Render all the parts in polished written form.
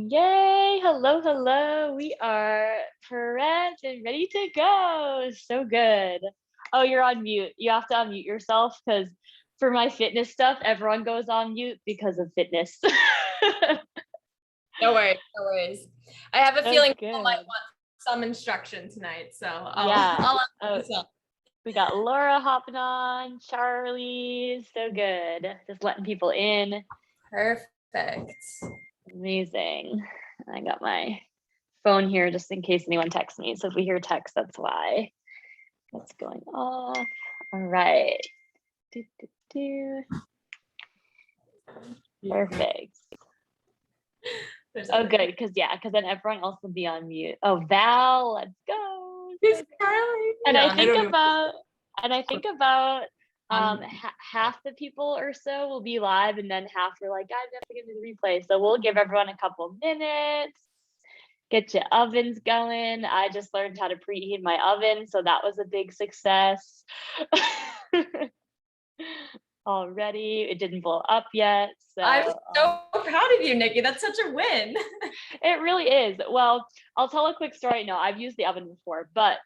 Yay! Hello, hello. We are prepped and ready to go. So good. Oh, you're on mute. You have to unmute yourself because for my fitness stuff, everyone goes on mute because of fitness. No worries, no worries. I have a So feeling people might good. want some instruction tonight, so Yeah. I'll Oh, we got Laura hopping on, Charlie. So good. Just letting people in. Perfect. Amazing. I got my phone here just in case anyone texts me. So if we hear text, that's why. That's going off. All right. Do, do, do. Perfect. Oh, good. Because then everyone else will be on mute. Oh, Val, let's go. Who's Carly? And No, I think don't about half the people or so will be live, and then half are like, I'm definitely gonna do the replay. So we'll give everyone a couple minutes. Get your ovens going. I just learned how to preheat my oven, so that was a big success. Already, it didn't blow up yet. So I'm so proud of you, Nikki. That's such a win. it really is. Well, I'll tell a quick story. No, I've used the oven before, but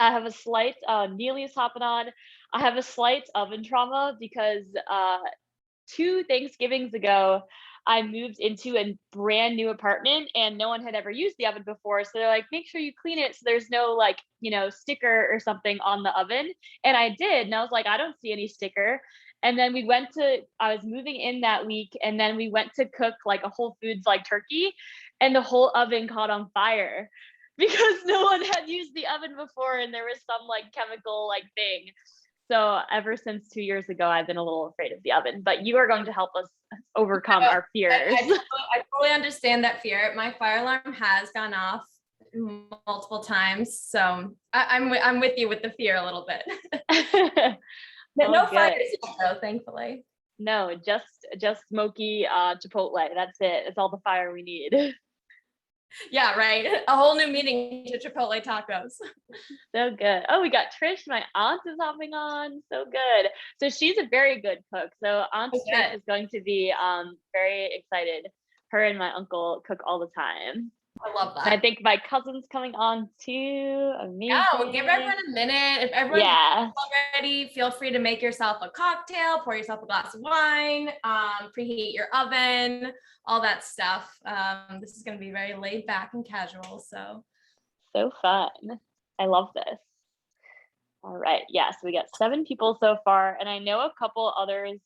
I have a slight Neely's hopping on. I have a slight oven trauma because 2 Thanksgivings ago, I moved into a brand new apartment and no one had ever used the oven before. So they're like, make sure you clean it so there's no like, sticker or something on the oven. And I did. And I was like, I don't see any sticker. And then I was moving in that week and then we went to cook like a Whole Foods like turkey and the whole oven caught on fire because no one had used the oven before and there was some like chemical like thing. So ever since 2 years ago, I've been a little afraid of the oven, but you are going to help us overcome our fears. I totally understand that fear. My fire alarm has gone off multiple times, so I'm with you with the fear a little bit. But no fires yet, though, thankfully. No, just smoky Chipotle. That's it. It's all the fire we need. Yeah, right. A whole new meaning to Chipotle tacos. So good. Oh, we got Trish. My aunt is hopping on. So good. So she's a very good cook. So Aunt Trish is going to be very excited. Her and my uncle cook all the time. I love that. And I think my cousin's coming on too. Amazing. Yeah, we'll give everyone a minute. If everyone's already, feel free to make yourself a cocktail, pour yourself a glass of wine, preheat your oven, all that stuff. This is going to be very laid back and casual. So fun. I love this. All right. Yeah, so we got 7 people so far, and I know a couple others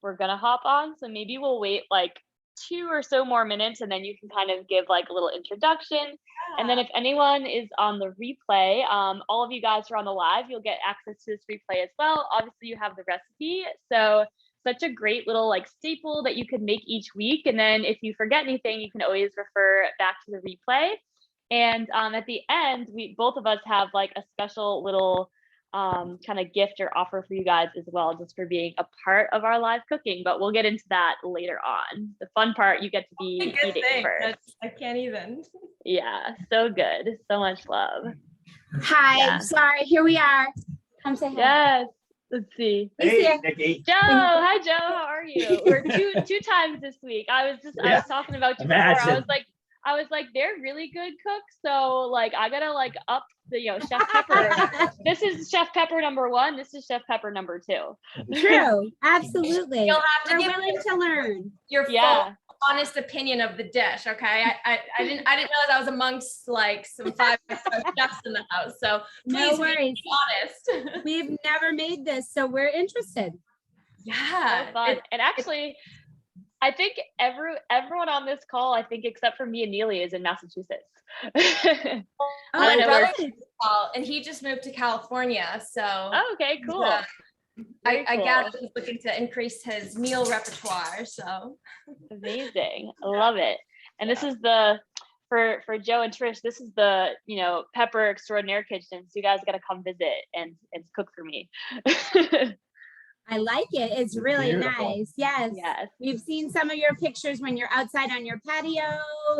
we're going to hop on. So maybe we'll wait like 2 or so more minutes and then you can kind of give like a little introduction. Yeah. And then if anyone is on the replay, all of you guys who are on the live, you'll get access to this replay as well. Obviously you have the recipe. So such a great little like staple that you can make each week. And then if you forget anything, you can always refer back to the replay. And at the end, both of us have like a special little kind of gift or offer for you guys as well, just for being a part of our live cooking, but we'll get into that later on. The fun part, you get to be eating first. I can't even. Yeah, so good. So much love. Hi, yeah. Sorry, here we are. Come say hi. Yes, let's see. Hey, Nikki. Joe, hi Joe, how are you? We're two times this week. I was talking about you before. I was like, they're really good cooks. So like, I gotta like up the, Chef Pepper. This is Chef Pepper #1. This is Chef Pepper #2. True. Absolutely. You'll have to We're willing to learn. Your full honest opinion of the dish. Okay. I didn't realize I was amongst like some 5-star chefs in the house. So please no worries. Be honest. We've never made this, so we're interested. Yeah. So fun. And actually, I think everyone on this call, I think except for me and Neely, is in Massachusetts. My brother and he just moved to California. So okay, cool. I gather he's looking to increase his meal repertoire. So amazing. I love it. And this is for Joe and Trish, this is the Pepper Extraordinaire Kitchen. So you guys gotta come visit and cook for me. I like it. It's really beautiful. Nice. Yes. We've seen some of your pictures when you're outside on your patio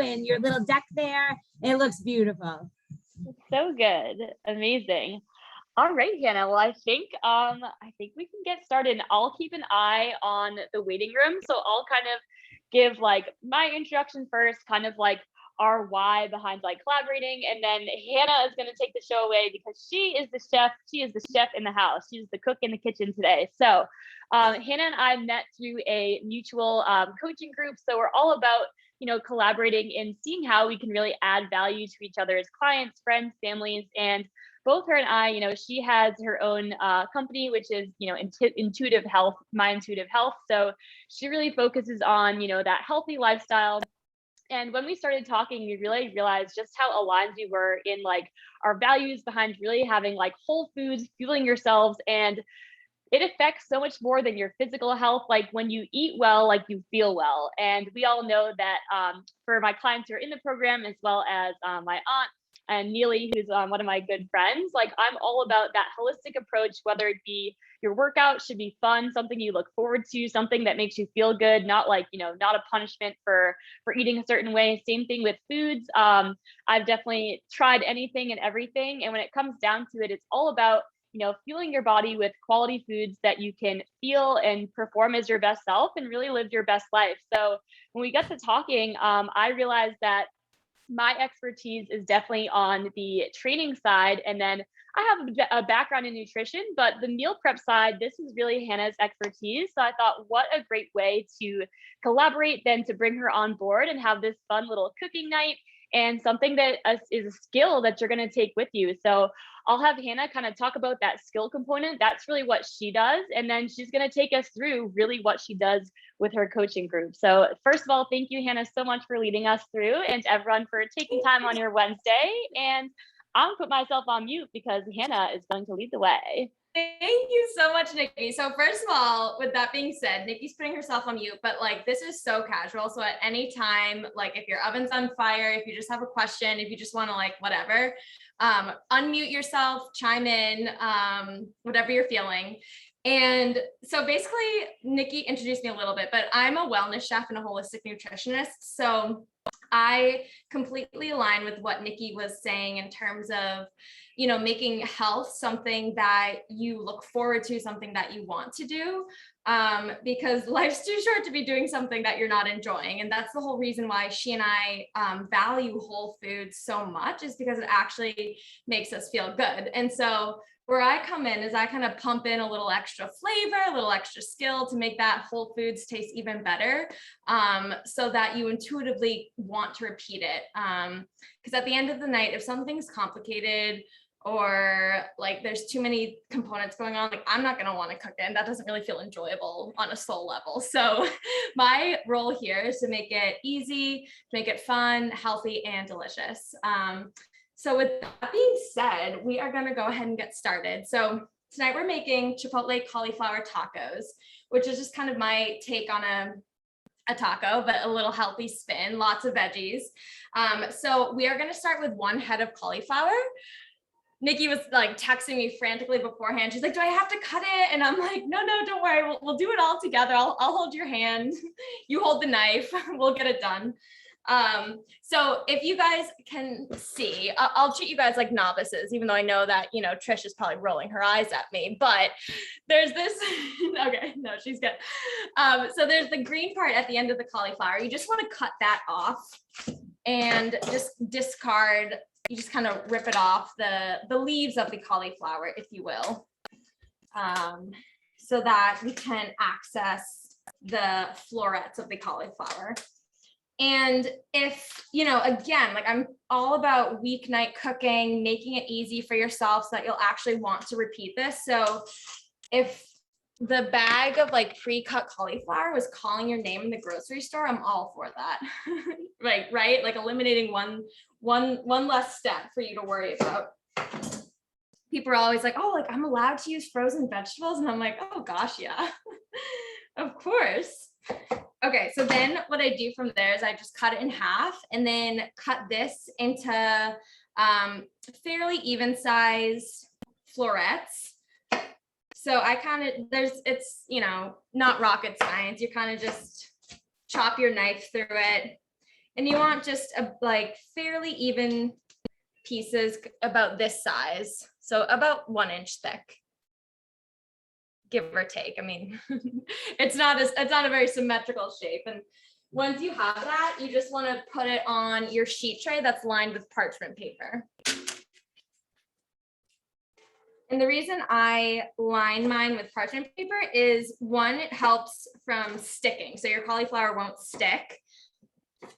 and your little deck there. It looks beautiful. So good. Amazing. All right, Hannah. Well, I think we can get started. I'll keep an eye on the waiting room. So I'll kind of give like my introduction first, kind of like our why behind like collaborating, and then Hannah is going to take the show away because she is the chef. She is the chef in the house. She's the cook in the kitchen today. So Hannah and I met through a mutual coaching group. So we're all about, you know, collaborating and seeing how we can really add value to each other as clients, friends, families. And both her and I, you know, she has her own company, which is, you know, Intuitive Health, My Intuitive Health. So she really focuses on, you know, that healthy lifestyle. And when we started talking, we really realized just how aligned we were in like our values behind really having like whole foods, fueling yourselves. And it affects so much more than your physical health. Like when you eat well, like you feel well. And we all know that for my clients who are in the program, as well as my aunt and Neely, who's one of my good friends, like I'm all about that holistic approach, whether it be your workout should be fun, something you look forward to, something that makes you feel good, not like, you know, not a punishment for eating a certain way. Same thing with foods. I've definitely tried anything and everything. And when it comes down to it, it's all about, you know, fueling your body with quality foods that you can feel and perform as your best self and really live your best life. So when we got to talking, I realized that my expertise is definitely on the training side. And then I have a background in nutrition, but the meal prep side, this is really Hannah's expertise. So I thought, what a great way to collaborate then to bring her on board and have this fun little cooking night and something that is a skill that you're going to take with you. So I'll have Hannah kind of talk about that skill component. That's really what she does. And then she's going to take us through really what she does with her coaching group. So first of all, thank you, Hannah, so much for leading us through, and to everyone for taking time on your Wednesday. And I'll put myself on mute because Hannah is going to lead the way. Thank you so much, Nikki. So first of all, with that being said, Nikki's putting herself on mute, but like this is so casual. So at any time, like if your oven's on fire, if you just have a question, if you just want to like whatever, unmute yourself, chime in, whatever you're feeling. And so basically, Nikki introduced me a little bit, but I'm a wellness chef and a holistic nutritionist. So I completely align with what Nikki was saying in terms of, you know, making health something that you look forward to, something that you want to do, because life's too short to be doing something that you're not enjoying. And that's the whole reason why she and I value whole foods so much, is because it actually makes us feel good. And so where I come in is I kind of pump in a little extra flavor, a little extra skill to make that whole foods taste even better, so that you intuitively want to repeat it. Because at the end of the night, if something's complicated or like there's too many components going on, like I'm not going to want to cook it, and that doesn't really feel enjoyable on a soul level. So my role here is to make it easy, to make it fun, healthy, and delicious. So with that being said, we are going to go ahead and get started. So tonight we're making Chipotle cauliflower tacos, which is just kind of my take on a taco, but a little healthy spin, lots of veggies. So we are going to start with 1 head of cauliflower. Nikki was like texting me frantically beforehand. She's like, do I have to cut it? And I'm like, no, don't worry. We'll do it all together. I'll hold your hand. You hold the knife. We'll get it done. So if you guys can see, I'll treat you guys like novices, even though I know that, you know, Trish is probably rolling her eyes at me, but there's this, okay, no, she's good. So there's the green part at the end of the cauliflower. You just want to cut that off and just discard, you just kind of rip it off the leaves of the cauliflower, if you will, so that we can access the florets of the cauliflower. And if, you know, again, like I'm all about weeknight cooking, making it easy for yourself so that you'll actually want to repeat this. So if the bag of like pre-cut cauliflower was calling your name in the grocery store, I'm all for that. right? Like eliminating one less step for you to worry about. People are always like, oh, like I'm allowed to use frozen vegetables. And I'm like, oh gosh, yeah, of course. Okay, so then what I do from there is I just cut it in half and then cut this into fairly even size florets. So I kind of, it's, you know, not rocket science. You kind of just chop your knife through it, and you want just like fairly even pieces about this size. So about 1 inch thick, give or take. I mean, it's not a very symmetrical shape. And Once you have that, you just want to put it on your sheet tray that's lined with parchment paper. And the reason I line mine with parchment paper is, one, it helps from sticking. So your cauliflower won't stick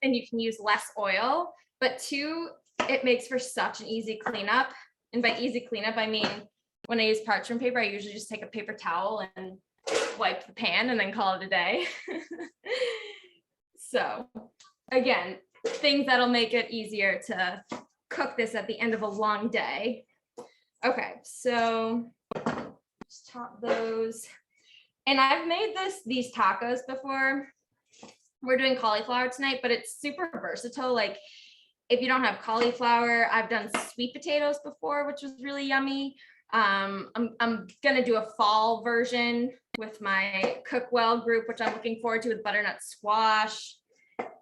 and you can use less oil. But two, it makes for such an easy cleanup. And by easy cleanup, I mean, when I use parchment paper, I usually just take a paper towel and wipe the pan and then call it a day. So again, things that'll make it easier to cook this at the end of a long day. Okay, so just top those. And I've made these tacos before. We're doing cauliflower tonight, but it's super versatile. Like if you don't have cauliflower, I've done sweet potatoes before, which was really yummy. I'm gonna do a fall version with my Cookwell group, which I'm looking forward to, with butternut squash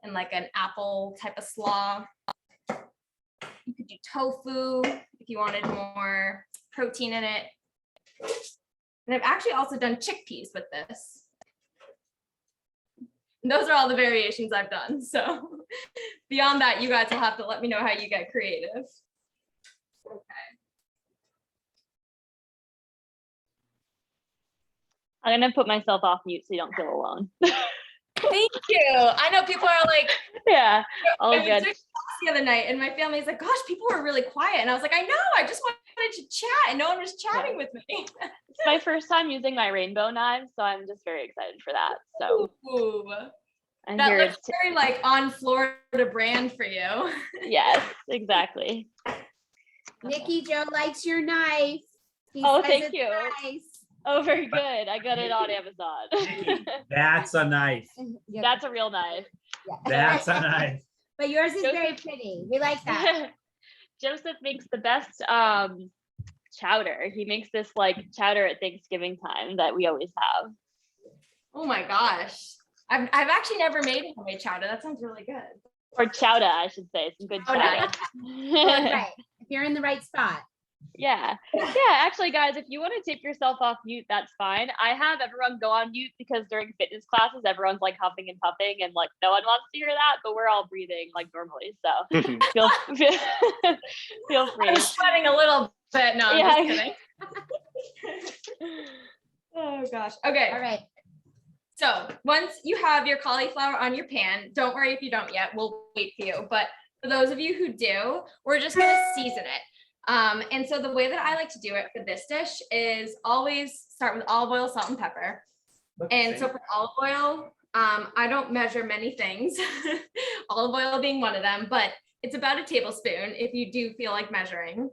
and like an apple type of slaw. You could do tofu if you wanted more protein in it. And I've actually also done chickpeas with this. And those are all the variations I've done. So beyond that, you guys will have to let me know how you get creative. Okay. I'm gonna put myself off mute so you don't feel alone. Thank you. I know people are like, yeah, all I was good. doing the other night and my family's like, gosh, people were really quiet. And I was like, I know, I just wanted to chat and no one was chatting with me. It's my first time using my rainbow knives, so I'm just very excited for that. So ooh, I'm that here looks very like on Florida brand for you. Yes, exactly. Nikki Joe likes your knife. He Oh, says thank it's you. nice. Oh, very good. I got it on Amazon. That's a knife. Yeah. That's a real knife. Yeah. That's a knife. But yours is very Joseph- pretty. We like that. Joseph makes the best chowder. He makes this like chowder at Thanksgiving time that we always have. Oh my gosh. I've actually never made homemade chowder. That sounds really good. Or chowder, I should say. Some good Chowder. chowder. Right. If you're in the right spot. Yeah. Actually, guys, if you want to take yourself off mute, that's fine. I have everyone go on mute because during fitness classes, everyone's like huffing and puffing and like no one wants to hear that, but we're all breathing like normally. So feel free. I'm sweating a little bit. No, I'm just kidding. Oh gosh. Okay. All right. So once you have your cauliflower on your pan, don't worry if you don't yet, we'll wait for you. But for those of you who do, we're just gonna season it. And so the way that I like to do it for this dish is always start with olive oil, salt, and pepper. And so for olive oil, I don't measure many things, olive oil being one of them, but it's about a tablespoon if you do feel like measuring.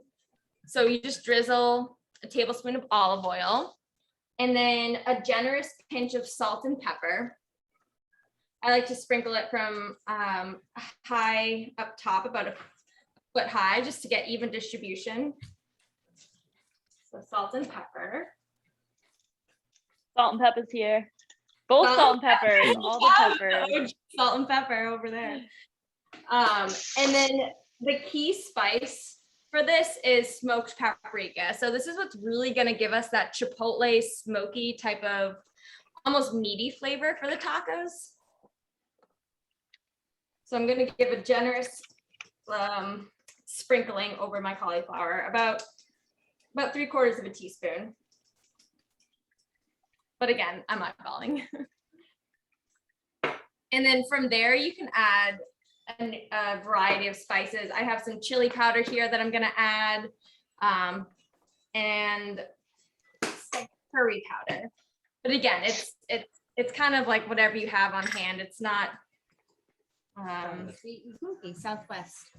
So you just drizzle a tablespoon of olive oil and then a generous pinch of salt and pepper. I like to sprinkle it from high up top, about a foot high, just to get even distribution. So salt and pepper. Salt and pepper's here. Both salt and peppers, all the peppers. Salt and pepper over there. And then the key spice for this is smoked paprika. So this is what's really gonna give us that chipotle smoky type of almost meaty flavor for the tacos. So I'm gonna give a generous sprinkling over my cauliflower, about 3/4 of a teaspoon. But again, I'm eyeballing. And then from there, you can add a variety of spices. I have some chili powder here that I'm gonna add, and some curry powder. But again, it's kind of like whatever you have on hand. It's not. Sweet and smoky, Southwest.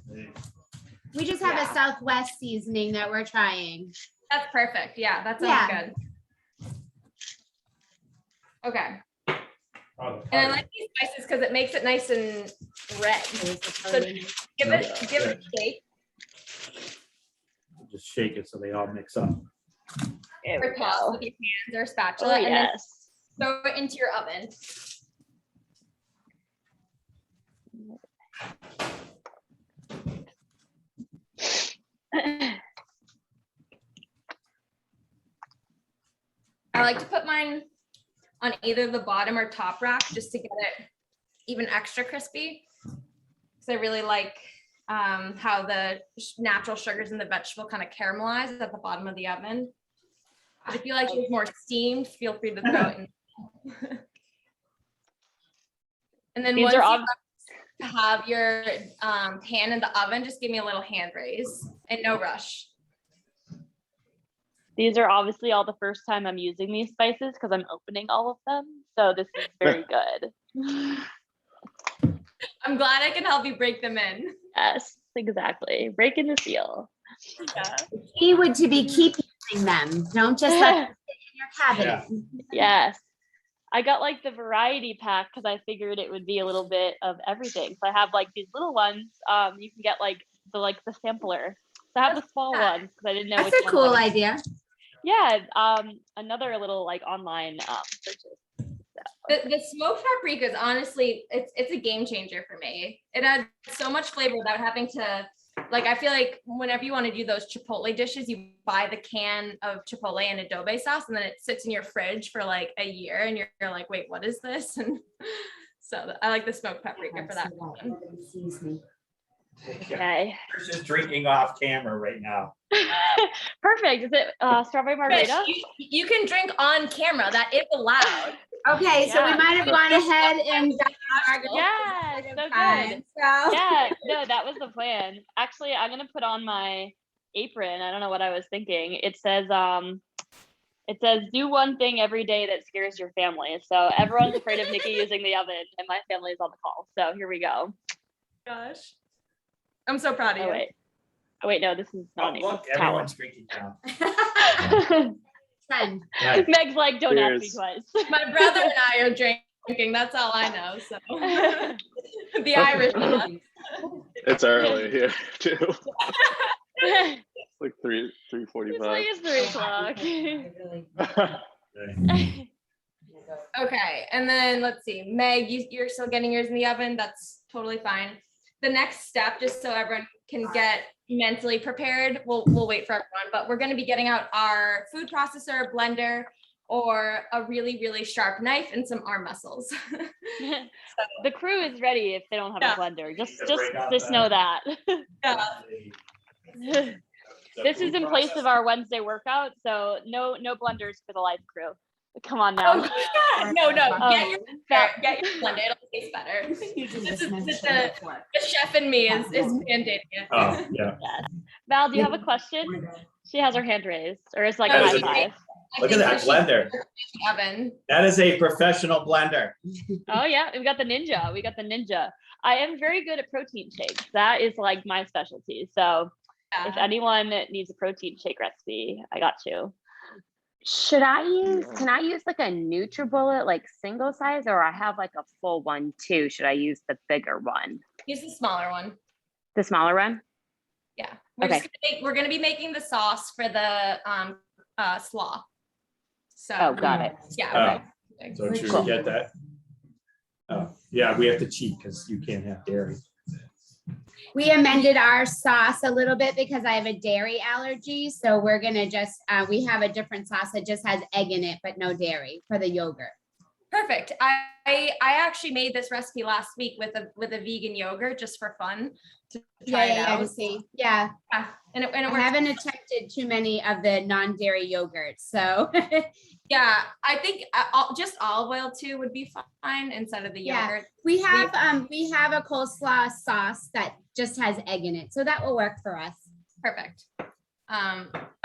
We just have a Southwest seasoning that we're trying. That's perfect. Yeah, that sounds good. Okay. And I like these spices because it makes it nice and red. So give it a shake. Just shake it so they all mix up. There we Or toss go. with your hands or spatula, Oh, and then yes. throw it into your oven. I like to put mine on either the bottom or top rack just to get it even extra crispy. So I really like how the natural sugars in the vegetable kind of caramelize at the bottom of the oven. But if you like it more steamed, feel free to throw it in. And then once you have your pan in the oven, just give me a little hand raise and no rush. These are obviously all the first time I'm using these spices because I'm opening all of them. So this is very good. I'm glad I can help you break them in. Yes, exactly. Breaking the seal. Yeah. The key would to be keep using them. Don't just let them sit in your cabinet. Yes. I got like the variety pack because I figured it would be a little bit of everything. So I have like these little ones. You can get like the sampler. So I have the small ones because I didn't know. That's a cool idea. Yeah. Another little like online purchase. The smoked paprika is honestly, it's a game changer for me. It adds so much flavor without having to, like, I feel like whenever you want to do those Chipotle dishes, you buy the can of Chipotle and adobe sauce, and then it sits in your fridge for like a year, and you're like, wait, what is this? And so I like the smoked paprika for that reason. Okay. We're just drinking off camera right now. Perfect. Is it strawberry margarita? You can drink on camera. That is allowed. Okay, so we Yeah. might have gone ahead and done Yeah, so good. So Yeah, no, that was the plan. Actually, I'm gonna put on my apron. I don't know what I was thinking. It says do one thing every day that scares your family. So everyone's afraid of Nikki using the oven, and my family is on the call. So here we go. Gosh, I'm so proud of you. Oh wait, no, this is Oh, not. look, everyone's drinking now. 10. Yeah. Meg's like, don't ask me Cheers. twice. My brother and I are drinking. That's all I know. So the Irish. It's early here too. It's Like 3:45. like it's 3:00. Okay, and then let's see, Meg, you're still getting yours in the oven. That's totally fine. The next step, just so everyone can get mentally prepared, we'll wait for everyone, but we're going to be getting out our food processor, blender, or a really, really sharp knife and some arm muscles. The crew is ready if they don't have Yeah. a blender. Just break out know that. that. Yeah. This is in place of our Wednesday workout, so no blenders for the life crew. Come on now. Oh, yeah. No, get your blender. It'll taste better. This This is the chef in me is mandating it. Oh, yeah. Yes. Val, do you have a question? She has her hand raised, or it's like Oh, a high is it- five. Look at that blender. Oven. That is a professional blender. Oh yeah, we got the ninja. I am very good at protein shakes. That is like my specialty. So if anyone needs a protein shake recipe, I got you. Can I use like a NutriBullet, like single size, or I have like a full one too? Should I use the bigger one? Use the smaller one. The smaller one? Yeah. Okay. We're gonna be making the sauce for the slaw. So Oh, got it. yeah. Okay. So should Cool. we get that? Oh, yeah, we have to cheat because you can't have dairy. We amended our sauce a little bit because I have a dairy allergy. So we're gonna just, we have a different sauce that just has egg in it, but no dairy for the yogurt. Perfect. I actually made this recipe last week with a vegan yogurt just for fun to try it out. To see. Yeah, Yeah. And it I works. haven't attempted too many of the non-dairy yogurts, so. Yeah, I think just olive oil too would be fine instead of the Yeah. yogurt. We have a coleslaw sauce that just has egg in it, so that will work for us. Perfect.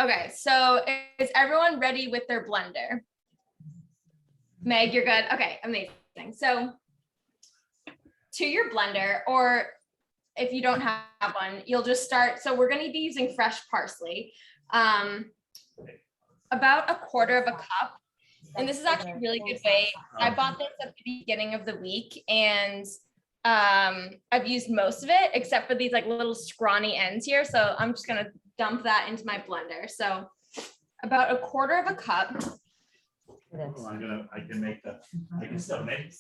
Okay, so is everyone ready with their blender? Meg, you're good. Okay, amazing. So to your blender, or if you don't have one, you'll just start. So we're going to be using fresh parsley, about a quarter of a cup. And this is actually a really good way. I bought this at the beginning of the week, and I've used most of it except for these like little scrawny ends here. So I'm just going to dump that into my blender. So about a quarter of a cup. Oh, I can still make.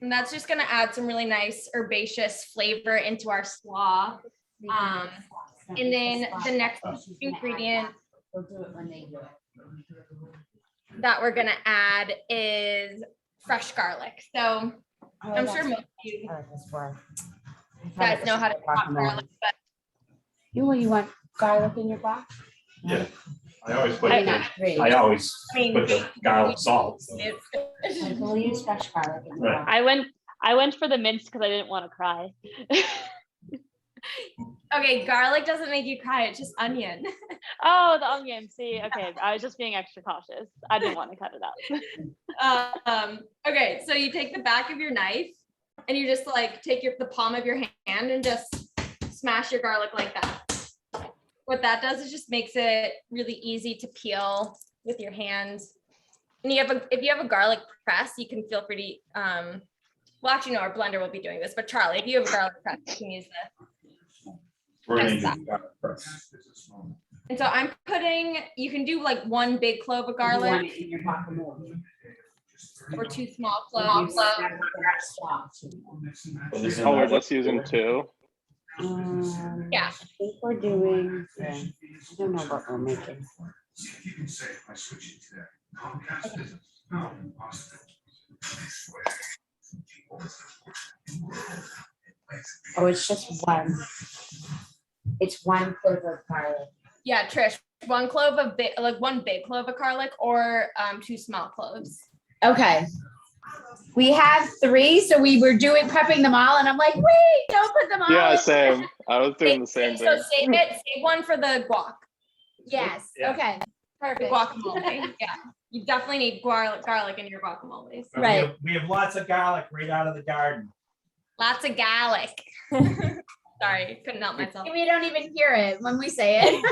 And that's just going to add some really nice herbaceous flavor into our slaw. And then the next ingredient that we're going to add is fresh garlic. So I'm sure most of you guys know how to chop garlic, but You want garlic in your box? Yeah. I always put I it mean, in. not three. I always I mean, put the garlic salt. so. We'll use fresh garlic in your Right. box. I went for the mince because I didn't want to cry. okay, garlic doesn't make you cry, it's just onion. Oh, the onion. See, okay. I was just being extra cautious. I didn't want to cut it up. Okay, so you take the back of your knife and you just like take the palm of your hand and just smash your garlic like that. What that does is just makes it really easy to peel with your hands. And if you have a garlic press, you can feel free to, well, actually, no, our blender will be doing this, but Charlie, if you have a garlic press, you can use this. We're gonna Yes, use garlic press. And so I'm putting, you can do like one big clove of You want garlic it in your guacamole. or 2 small You cloves. want that sauce. Well, this is Oh, we're not what- just using 2. Yeah. I think we're doing, I don't know what we're making. Oh, it's just one. It's one clove of garlic. Yeah, Trish, one clove of one big clove of garlic or 2 small cloves. Okay. We have 3, so we were prepping them all, and I'm like, wait, don't put them all. Yeah, in. same. I was doing the same So thing. save one for the guac. Yes, Yeah. okay, The perfect. guacamole. Yeah, you definitely need garlic in your guacamoles. We Right. have- We have lots of garlic right out of the garden. Lots of garlic. Sorry, couldn't help myself. We don't even hear it when we say it.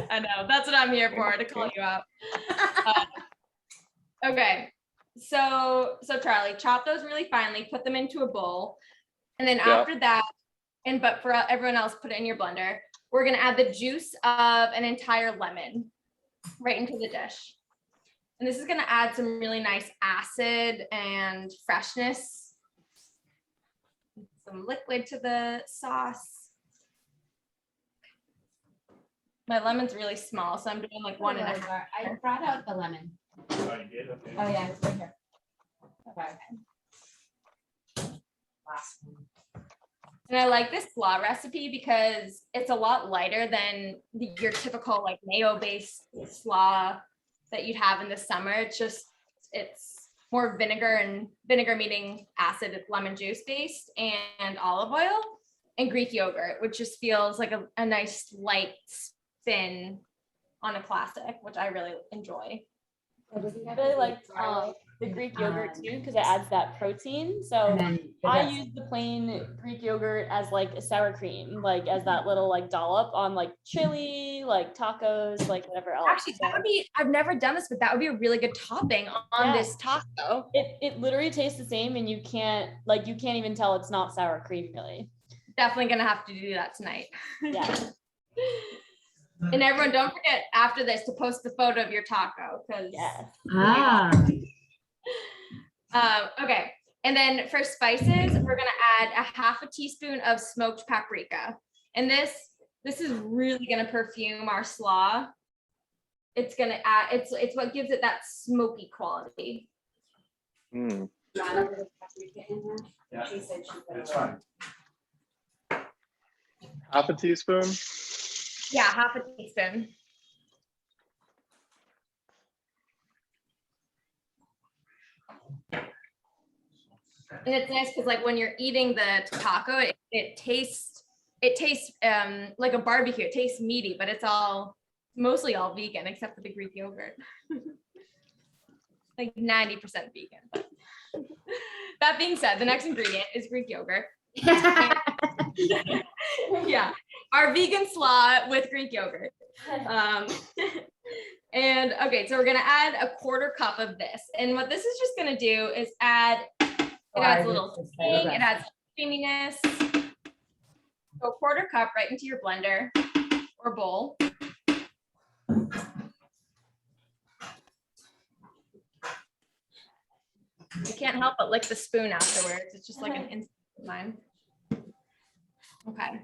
I know, that's what I'm here for, to call you out. Okay, so Charlie, chop those really finely, put them into a bowl. And then Yeah. after that, but for everyone else, put it in your blender. We're gonna add the juice of an entire lemon right into the dish. And this is gonna add some really nice acid and freshness. Some liquid to the sauce. My lemon's really small, so I'm doing like 1.5. I brought out the lemon. Oh, you did? Okay. Oh, yeah, it's right here. Okay. Last one. And I like this slaw recipe because it's a lot lighter than your typical like mayo-based slaw that you'd have in the summer. It's more vinegar meaning acid, it's lemon juice based, and olive oil and Greek yogurt, which just feels like a nice light spin on a classic, which I really enjoy. I really like the Greek yogurt too because it adds that protein. So And then the I rest. use the plain Greek yogurt as like a sour cream, like as that little like dollop on like chili, like tacos, like whatever else. Actually, that would be, I've never done this, but that would be a really good topping on Yeah. this taco. It literally tastes the same, and you can't even tell it's not sour cream really. Definitely gonna have to do that tonight. Yeah. And everyone, don't forget after this to post the photo of your taco, because Yes. okay. And then for spices, we're gonna add a 1/2 teaspoon of smoked paprika. And this is really gonna perfume our slaw. It's gonna add, it's what gives it that smoky quality. Mm. Yeah, She said she put that's it. fine. 1/2 teaspoon. Yeah, 1/2 teaspoon. And it's nice because like when you're eating the taco, it tastes like a barbecue. It tastes meaty, but it's mostly all vegan except for the Greek yogurt. Like 90% vegan. But that being said, the next ingredient is Greek yogurt. Yeah, our vegan slaw with Greek yogurt. And okay, so we're gonna add a 1/4 cup of this. And what this is just gonna do is it adds a little sting, it adds creaminess. So 1/4 cup right into your blender or bowl. You can't help but lick the spoon afterwards. It's just like an instant of mine. Okay.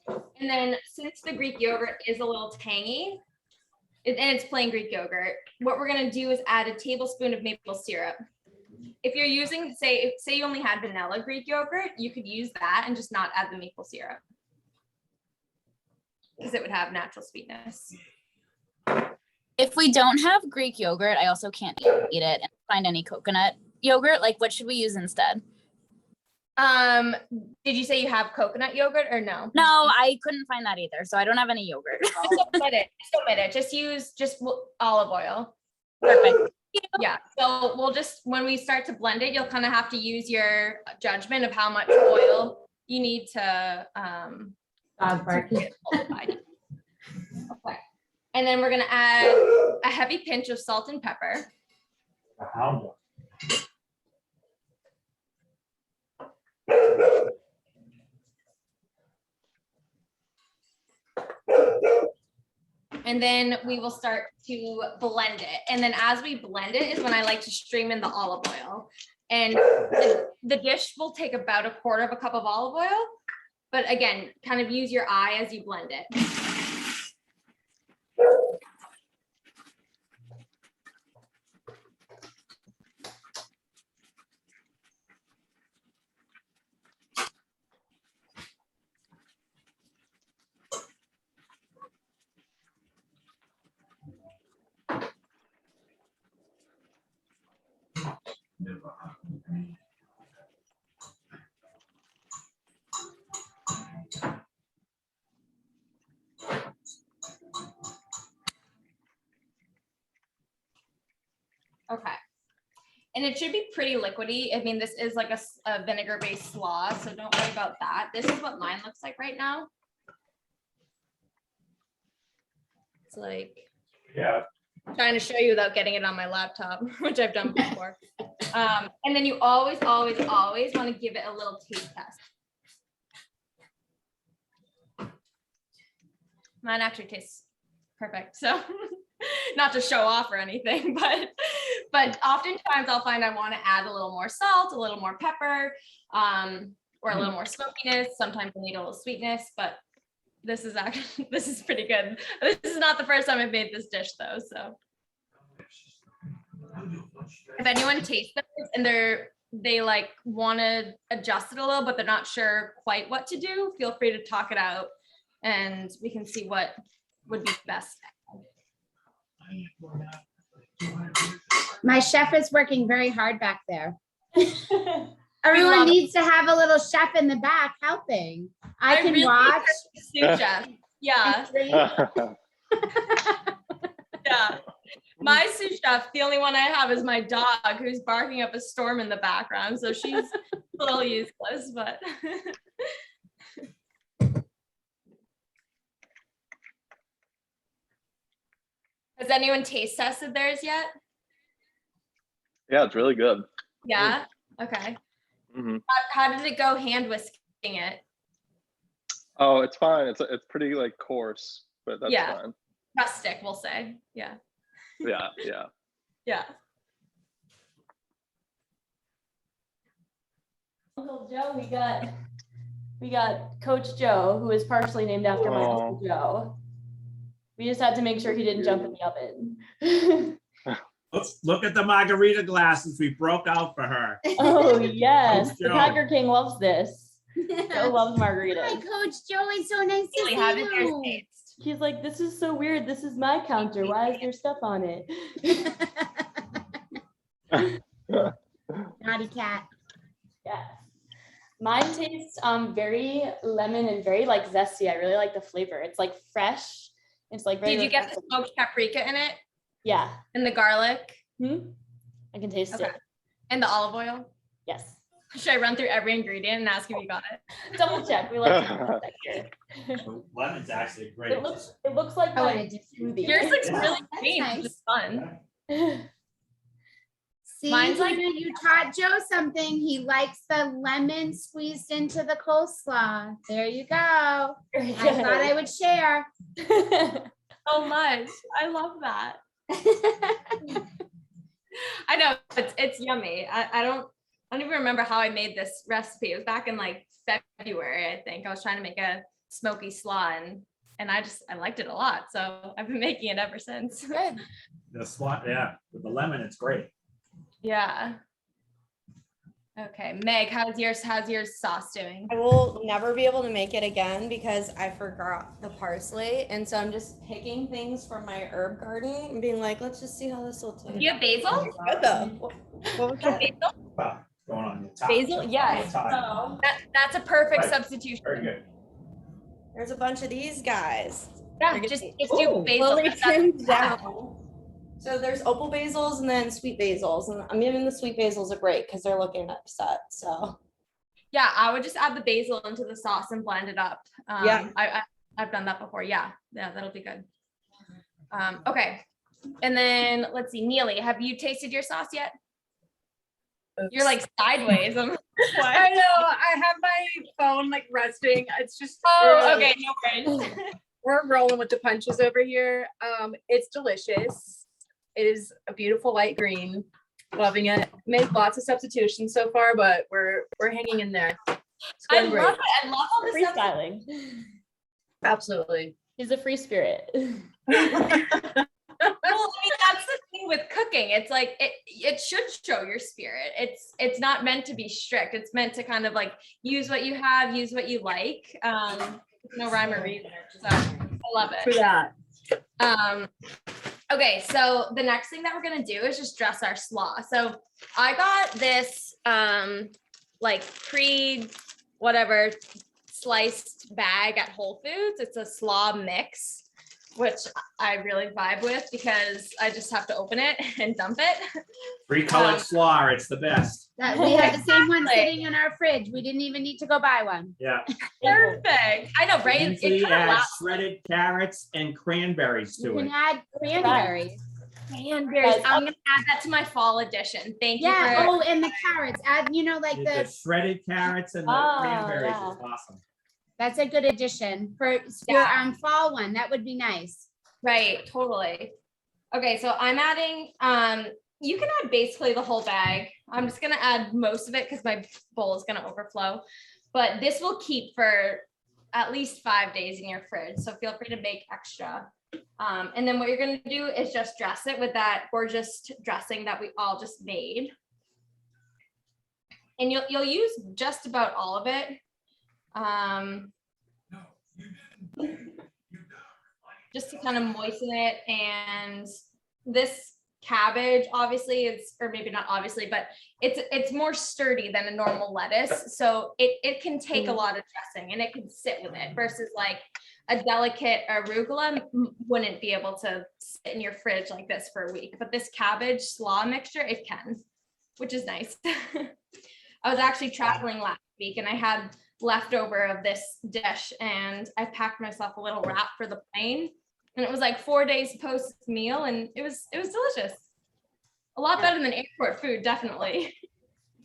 And then since the Greek yogurt is a little tangy, and it's plain Greek yogurt. What we're gonna do is add a tablespoon of maple syrup. If you're using, say you only had vanilla Greek yogurt, you could use that and just not add the maple syrup, because it would have natural sweetness. If we don't have Greek yogurt, I also can't eat it and find any coconut yogurt. Like, what should we use instead? Did you say you have coconut yogurt or no? No, I couldn't find that either. So I don't have any yogurt. Just omit it. Just omit it. Just use olive oil. Perfect. Yeah. So we'll just, when we start to blend it, you'll kind of have to use your judgment of how much oil you need to Dog barking. Okay. And then we're gonna add a heavy pinch of salt and pepper. A hound dog. And then we will start to blend it. And then as we blend it is when I like to stream in the olive oil. And the dish will take about 1/4 cup of olive oil. But again, kind of use your eye as you blend it. Okay. And it should be pretty liquidy. I mean, this is like a vinegar-based slaw, so don't worry about that. This is what mine looks like right now. It's like Yeah. trying to show you without getting it on my laptop, which I've done before. And then you always want to give it a little taste test. Mine actually tastes perfect. So not to show off or anything, but oftentimes I'll find I want to add a little more salt, a little more pepper, or a little more smokiness. Sometimes I need a little sweetness, but this is pretty good. This is not the first time I've made this dish though. So if anyone tastes this and they like want to adjust it a little, but they're not sure quite what to do, feel free to talk it out and we can see what would be best. My chef is working very hard back there. Everyone love it. needs to have a little chef in the back helping. I can really watch. Sous chef. Yeah. Yeah. My sous chef, the only one I have is my dog who's barking up a storm in the background. So she's a little useless, but. Has anyone taste tested theirs yet? Yeah, it's really good. Yeah. Okay. Mhm. How did it go hand whisking it? Oh, it's fine. It's pretty like coarse, but that's Yeah. fine. Rustic, we'll say. Yeah. Yeah, yeah. Yeah. Uncle Joe, we got Coach Joe, who is partially named after my Uncle Joe. We just had to make sure he didn't jump in the oven. Let's look at the margarita glasses we broke out for her. Oh yes, Coach the Joe. Tiger King loves this. Joe loves Hi, margaritas. Coach Joe. It's so nice to Really, see how did yours you. taste? He's like, this is so weird. This is my counter. Why is there stuff on it? Naughty cat. Yeah. Mine tastes very lemon and very like zesty. I really like the flavor. It's like fresh. It's like very Did you get the refreshing. smoked paprika in it Yeah. and the garlic I can taste Okay. it. and the olive oil? Yes. Should I run through every ingredient and ask if you got it? Double check. We like to double check here. Lemon's actually great. It looks like I my wanna do smoothie. Yours looks Yeah. really That's green. nice. It's fun. See, Mine's like- Tina, you taught Joe something. He likes the lemon squeezed into the coleslaw. There you go. Very I thought I would share. good. So much. I love that. I know it's yummy. I don't even remember how I made this recipe. It was back in like February, I think. I was trying to make a smoky slaw and I liked it a lot. So I've been making it ever since. Good. The SWAT, yeah, with the lemon, it's great. Yeah. Okay, Meg, how's your sauce doing? I will never be able to make it again because I forgot the parsley. And so I'm just picking things from my herb garden and being like, let's just see how this will taste. You have basil? Good though. What was that? Basil? Wow, going on your top. Basil? Yes. Top. That's a perfect Right. substitution. Very good. There's a bunch of these guys. Yeah, They're just gonna- do basil. Lily That's- trimmed down. So there's opal basils and then sweet basils. And I'm giving the sweet basils a break because they're looking upset. So Yeah, I would just add the basil into the sauce and blend it up. Yeah. I've done that before. Yeah, that'll be good. Okay, and then let's see, Neely, have you tasted your sauce yet? You're like sideways. I'm like, I what? know. I have my phone like resting. It's just Oh, okay, no worries. we're rolling with the punches over here. It's delicious. It is a beautiful light green. Loving it. Made lots of substitutions so far, but we're hanging in there. It's I going great. love it. I love all this stuff. Freestyling. Absolutely. He's a free spirit. Well, I mean, that's the thing with cooking. It's like it should show your spirit. It's not meant to be strict. It's meant to kind of like use what you have, use what you like. No rhyme or reason. So I love For it. that. Okay, so the next thing that we're gonna do is just dress our slaw. So I got this like whatever sliced bag at Whole Foods. It's a slaw mix, which I really vibe with because I just have to open it and dump it. Three colored slaw, it's the best. That we have the same one Exactly. sitting in our fridge. We didn't even need to go buy one. Yeah. Perfect. I know, right? Usually It kind of add lasts. shredded carrots and cranberries You to can it. add cranberries. Cranberries. Guys, I'm gonna add that to my fall edition. Thank you. Yeah. for- Oh, and the carrots. Add, like The the, shredded carrots and the Oh, cranberries yeah. is awesome. that's a good addition for your fall one. That would be nice. Right, totally. Okay, so I'm adding, you can add basically the whole bag. I'm just gonna add most of it because my bowl is gonna overflow. But this will keep for at least 5 days in your fridge, so feel free to make extra. And then what you're gonna do is just dress it with that gorgeous dressing that we all just made. And you'll use just about all of it. Just to kind of moisten it. And this cabbage obviously is, or maybe not obviously, but it's more sturdy than a normal lettuce. So it can take a lot of dressing and it can sit with it versus like a delicate arugula wouldn't be able to sit in your fridge like this for a week. But this cabbage slaw mixture, it can, which is nice. I was actually traveling last week and I had leftover of this dish and I packed myself a little wrap for the plane. And it was like 4 days post meal and it was delicious. A lot better than airport food, definitely.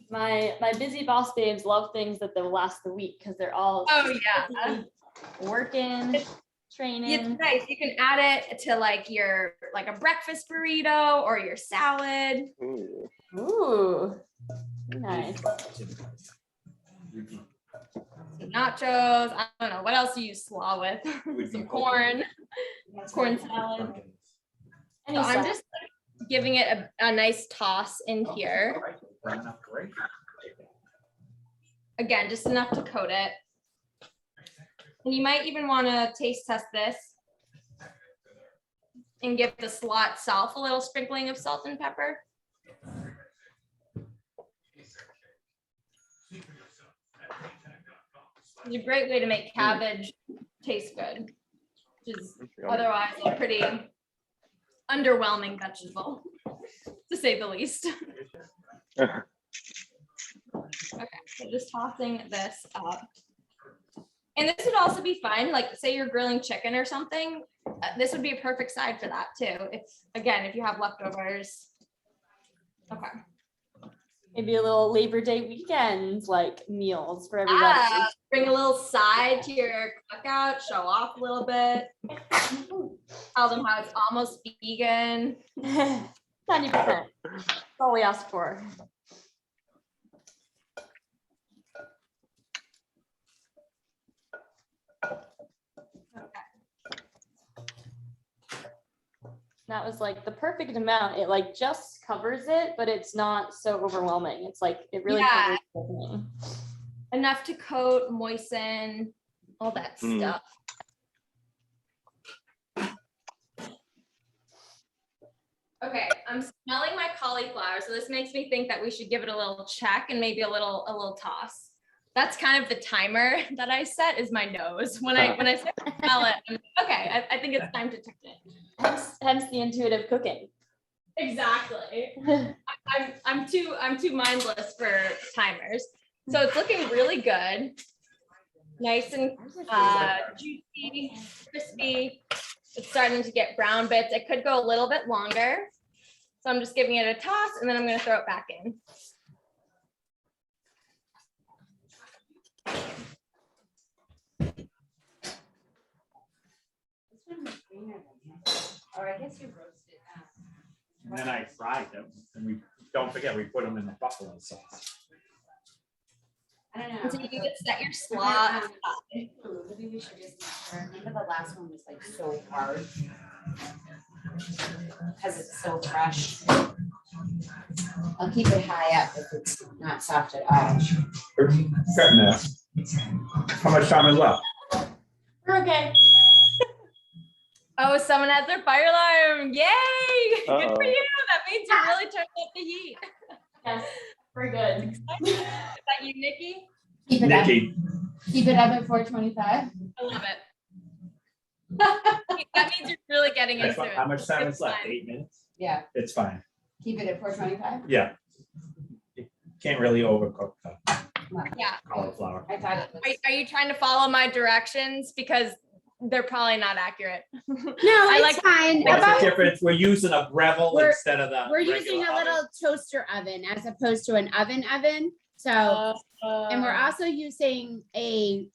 My busy boss babes love things that they'll last the week because they're all Oh yeah. working, training. It's nice. You can add it to like your like a breakfast burrito or your salad. Ooh. Ooh, nice. Nachos. I don't know. What else do you use slaw with? Some corn salad. Any So I'm side. just like, giving it a nice toss in here. Great. Again, just enough to coat it. And you might even want to taste test this and give the slaw itself a little sprinkling of salt and pepper. It's a great way to make cabbage taste good, which is otherwise a pretty underwhelming vegetable, to say the least. Okay, so just tossing this up. And this would also be fine, like say you're grilling chicken or something, this would be a perfect side for that too. If you have leftovers. Okay. Maybe a little Labor Day weekend like meals for everybody. Bring a little side to your cookout, show off a little bit. Tell them how it's almost vegan. 90%. That's all we ask for. That was like the perfect amount. It like just covers it, but it's not so overwhelming. It's like, it really Yeah. covers everything. Enough to coat, moisten, all that stuff. Okay, I'm smelling my cauliflower, so this makes me think that we should give it a little check and maybe a little toss. That's kind of the timer that I set, is my nose. When I start to smell it, I'm like, okay, I think it's time to check it. Hence the intuitive cooking. Exactly. I'm too mindless for timers. So it's looking really good. Nice and juicy, crispy. It's starting to get brown bits. It could go a little bit longer. So I'm just giving it a toss and then I'm going to throw it back in. Or I guess you roasted And then I fried them, and we, don't forget, we put them in the buffalo sauce. I don't know. So you can set your slot. Maybe we should just, remember the last one was like so hard. Because it's so fresh. I'll keep it high up if it's not soft at all. Cutting this. How much time is left? We're okay. Oh, someone has their fire alarm. Yay! Good for Uh-oh. you. That means you really turned up the heat. Yes, we're good. Is that you, Nikki? Keep it up. Nikki, Keep it up at 425. I love it. That means you're really getting into it. how much time is left? It's fine. 8 minutes? Yeah, It's fine. keep it at 425. Yeah. You can't really overcook the Yeah. cauliflower. I thought it was. Are you trying to follow my directions? Because they're probably not accurate. No, it's like- fine. What's About- the difference? We're using a Breville We're- instead of the. We're regular using a oven. little toaster oven as opposed to an oven. So, and we're also using a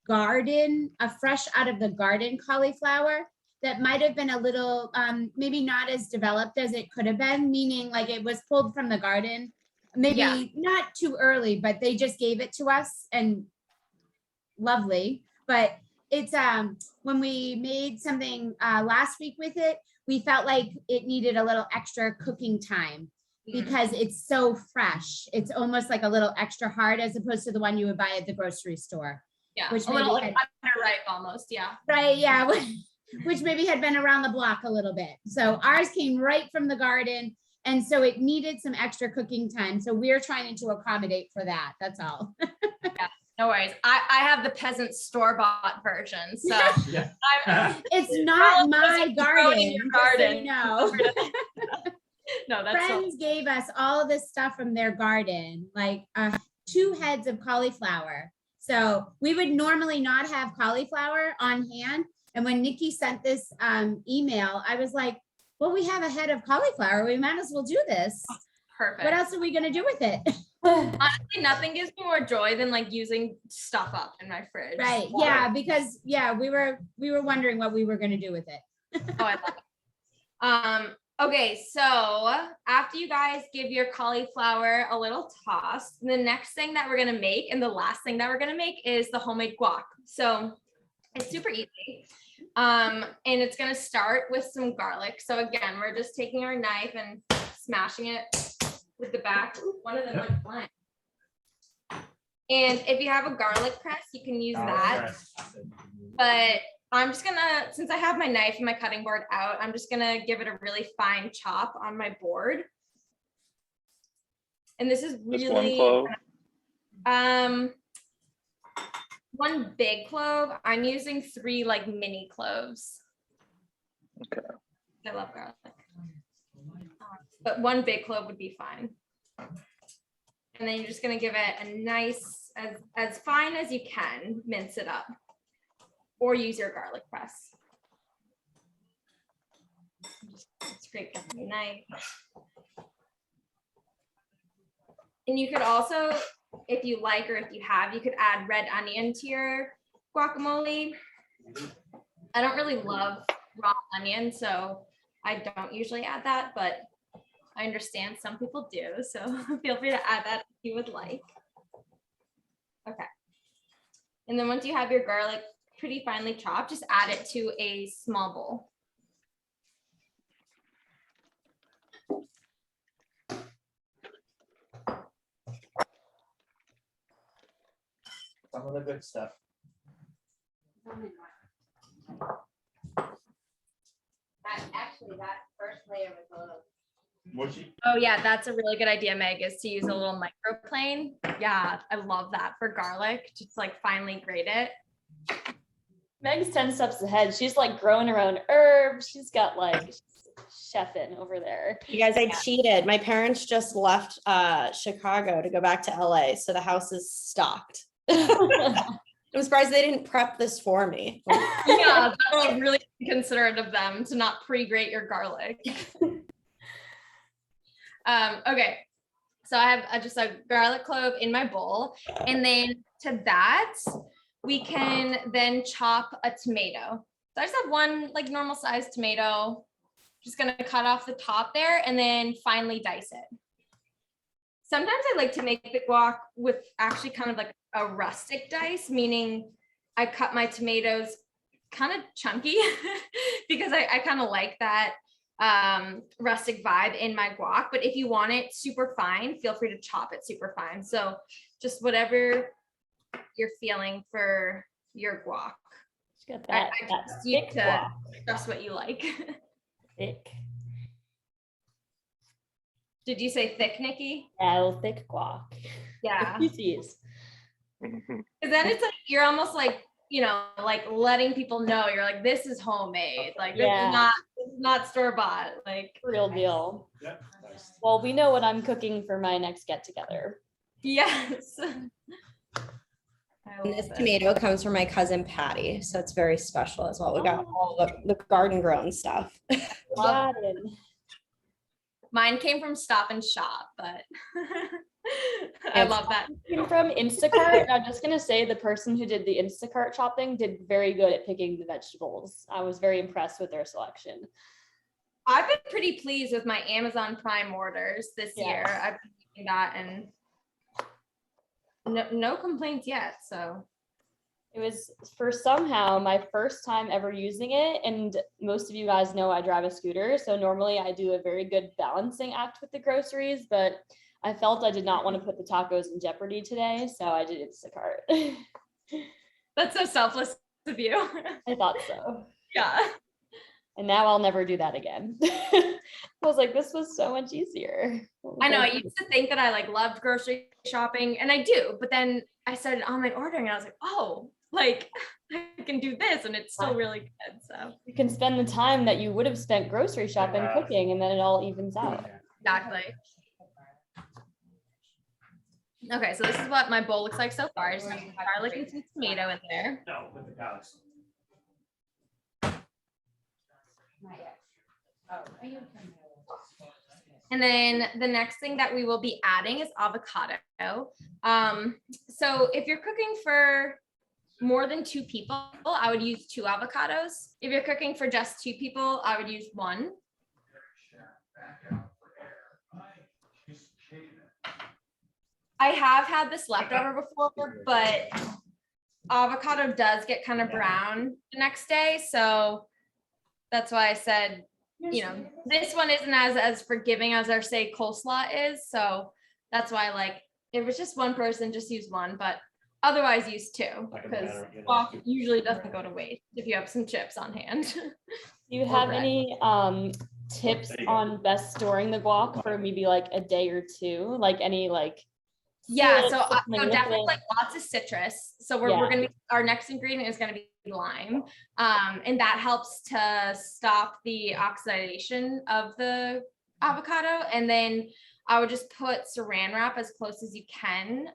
fresh out of the garden cauliflower that might have been a little, maybe not as developed as it could have been, meaning like it was pulled from the garden. Maybe Yeah. not too early, but they just gave it to us and lovely. But it's, when we made something last week with it, we felt like it needed a little extra cooking time because it's so fresh. It's almost like a little extra hard as opposed to the one you would buy at the grocery store. Yeah, Which a little maybe like had- underripe almost, yeah. Right, yeah, which maybe had been around the block a little bit. So ours came right from the garden. And so it needed some extra cooking time. So we're trying to accommodate for that. That's all. No worries. I have the peasant store-bought version, so Yeah. It's not my grow in your garden. garden. Just so you know. no, that's so, Friends gave us all this stuff from their garden, like 2 heads of cauliflower. So we would normally not have cauliflower on hand. And when Nikki sent this email, I was like, well, we have a head of cauliflower. We might as well do this. perfect. What else are we going to do with it? Honestly, nothing gives me more joy than like using stuff up in my fridge. Right. Yeah. Because we were wondering what we were going to do with it. Oh, I love it. Okay, so after you guys give your cauliflower a little toss, the next thing that we're gonna make and the last thing that we're gonna make is the homemade guac. So it's super easy. And it's gonna start with some garlic. So again, we're just taking our knife and smashing it with the back. Ooh, one of them went blank. And if you have a garlic press, you can use that. But I'm just gonna, since I have my knife and my cutting board out, I'm just gonna give it a really fine chop on my board. And this is Just one really, clove. one big clove. I'm using 3 like mini cloves. Okay. I love garlic. But 1 big clove would be fine. And then you're just gonna give it a nice, as fine as you can, mince it up. Or use your garlic press. Just scrape that with a knife. And you could also, if you like or if you have, you could add red onion to your guacamole. I don't really love raw onion, so I don't usually add that, but I understand some people do, so feel free to add that if you would like. Okay. And then once you have your garlic pretty finely chopped, just add it to a small bowl. Some of the good stuff. Actually, that first layer was a little. Mushy. Oh yeah, that's a really good idea, Meg, is to use a little microplane. Yeah, I love that for garlic. Just like finely grate it. Meg's 10 steps ahead. She's like growing her own herbs. She's got like chefing over there. You guys, I cheated. My parents just left Chicago to go back to LA, so the house is stocked. I'm surprised they didn't prep this for me. Yeah, that's really considerate of them to not pre-grate your garlic. Okay, so I have just a garlic clove in my bowl, and then to that we can then chop a tomato. So I just have one like normal sized tomato. Just gonna cut off the top there and then finely dice it. Sometimes I like to make the guac with actually kind of like a rustic dice, meaning I cut my tomatoes kind of chunky because I kind of like that rustic vibe in my guac. But if you want it super fine, feel free to chop it super fine. So just whatever you're feeling for your guac. She's got that, I that trust you thick to guac. trust what you like. Thick. Did you say thick, Nikki? Oh, thick guac. Yeah. Pieces. Because then it's like you're almost like, you know, like letting people know you're like, this is homemade. Like this is not store-bought. Like Real deal. Yep. Nice. Well, we know what I'm cooking for my next get together. yes. And this tomato comes from my cousin Patty, so it's very special as well. We got all the garden grown stuff. Got it. Mine came from Stop and Shop, but I love that. Came from Instacart. And I'm just gonna say the person who did the Instacart shopping did very good at picking the vegetables. I was very impressed with their selection. I've been pretty pleased with my Amazon Prime orders this Yeah. year. I've been doing that and no complaints yet. So It was for somehow my first time ever using it. And most of you guys know I drive a scooter. So normally I do a very good balancing act with the groceries, but I felt I did not want to put the tacos in jeopardy today. So I did Instacart. that's so selfless of you. I thought so. Yeah. And now I'll never do that again. I was like, this was so much easier. I know. I used to think that I like loved grocery shopping, and I do, but then I started online ordering and I was like, oh, like I can do this and it's still really good. So You can spend the time that you would have spent grocery shopping cooking, and then it all evens out. exactly. Okay, so this is what my bowl looks like so far. I just have some garlic and some tomato in there. No, with the cows. And then the next thing that we will be adding is avocado. So if you're cooking for more than 2 people, I would use 2 avocados. If you're cooking for just 2 people, I would use 1. I have had this leftover before, but avocado does get kind of brown the next day. So that's why I said, you know, this one isn't as forgiving as our say coleslaw is. So that's why, like, if it's just one person, just use 1, but otherwise use 2, because guac usually doesn't go to waste if you have some chips on hand. Do you have any tips on best storing the guac for maybe like a day or 2? Like any like Yeah, so something with definitely it? like lots of citrus. So we're gonna be, our next ingredient is gonna be lime, and that helps to stop the oxidation of the avocado. And then I would just put saran wrap as close as you can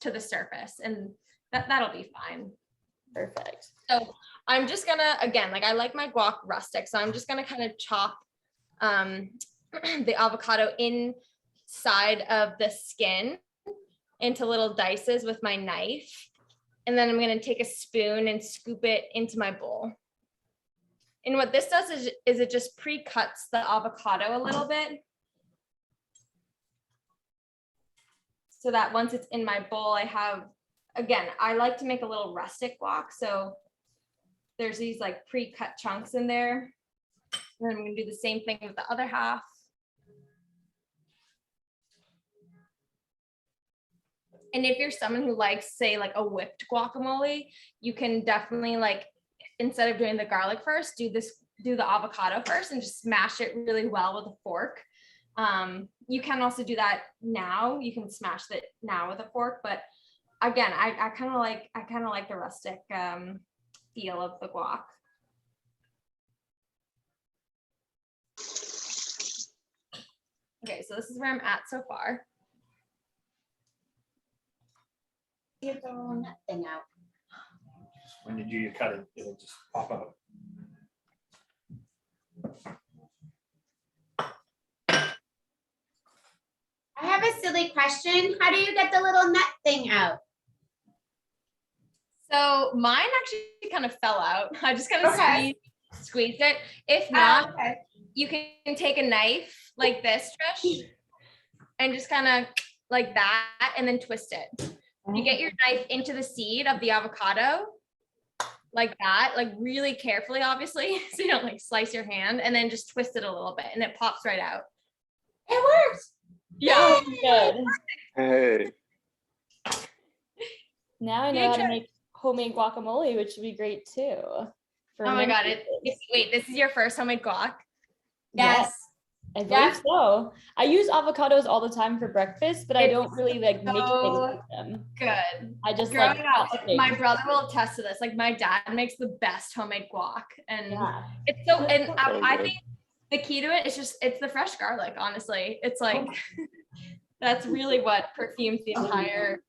to the surface, and that'll be fine. Perfect. So I'm just gonna, again, like I like my guac rustic, so I'm just gonna kind of chop the avocado inside of the skin into little dices with my knife. And then I'm gonna take a spoon and scoop it into my bowl. And what this does is it just pre-cuts the avocado a little bit, so that once it's in my bowl, I have, again, I like to make a little rustic guac. So there's these like pre-cut chunks in there. And then I'm gonna do the same thing with the other half. And if you're someone who likes, say, like a whipped guacamole, you can definitely like, instead of doing the garlic first, do the avocado first and just smash it really well with a fork. You can also do that now. You can smash it now with a fork, but again, I kind of like the rustic feel of the guac. Okay, so this is where I'm at so far. Get the little nut thing out. When you do your cutting, it'll just pop out. I have a silly question. How do you get the little nut thing out? So mine actually kind of fell out. I just kind of Okay. squeezed it. If not, Okay. you can take a knife like this, Trish, and just kind of like that, and then twist it. You get your knife into the seed of the avocado, like that, like really carefully, obviously, so you don't like slice your hand, and then just twist it a little bit, and it pops right out. It works. Yeah, good. Hey, Now I know how to make homemade guacamole, which would be great too. For Oh my God, many wait, this is your first homemade guac? Yes. I believe so. I use avocados all the time for breakfast, but I It's don't really like make things so with them. Good. I just Growing like up, cupcakes. my brother will attest to this. Like my dad makes the best homemade guac, and Yeah. it's so. And So I good. think the key to it is it's the fresh garlic. Honestly, it's like that's really what perfumes the entire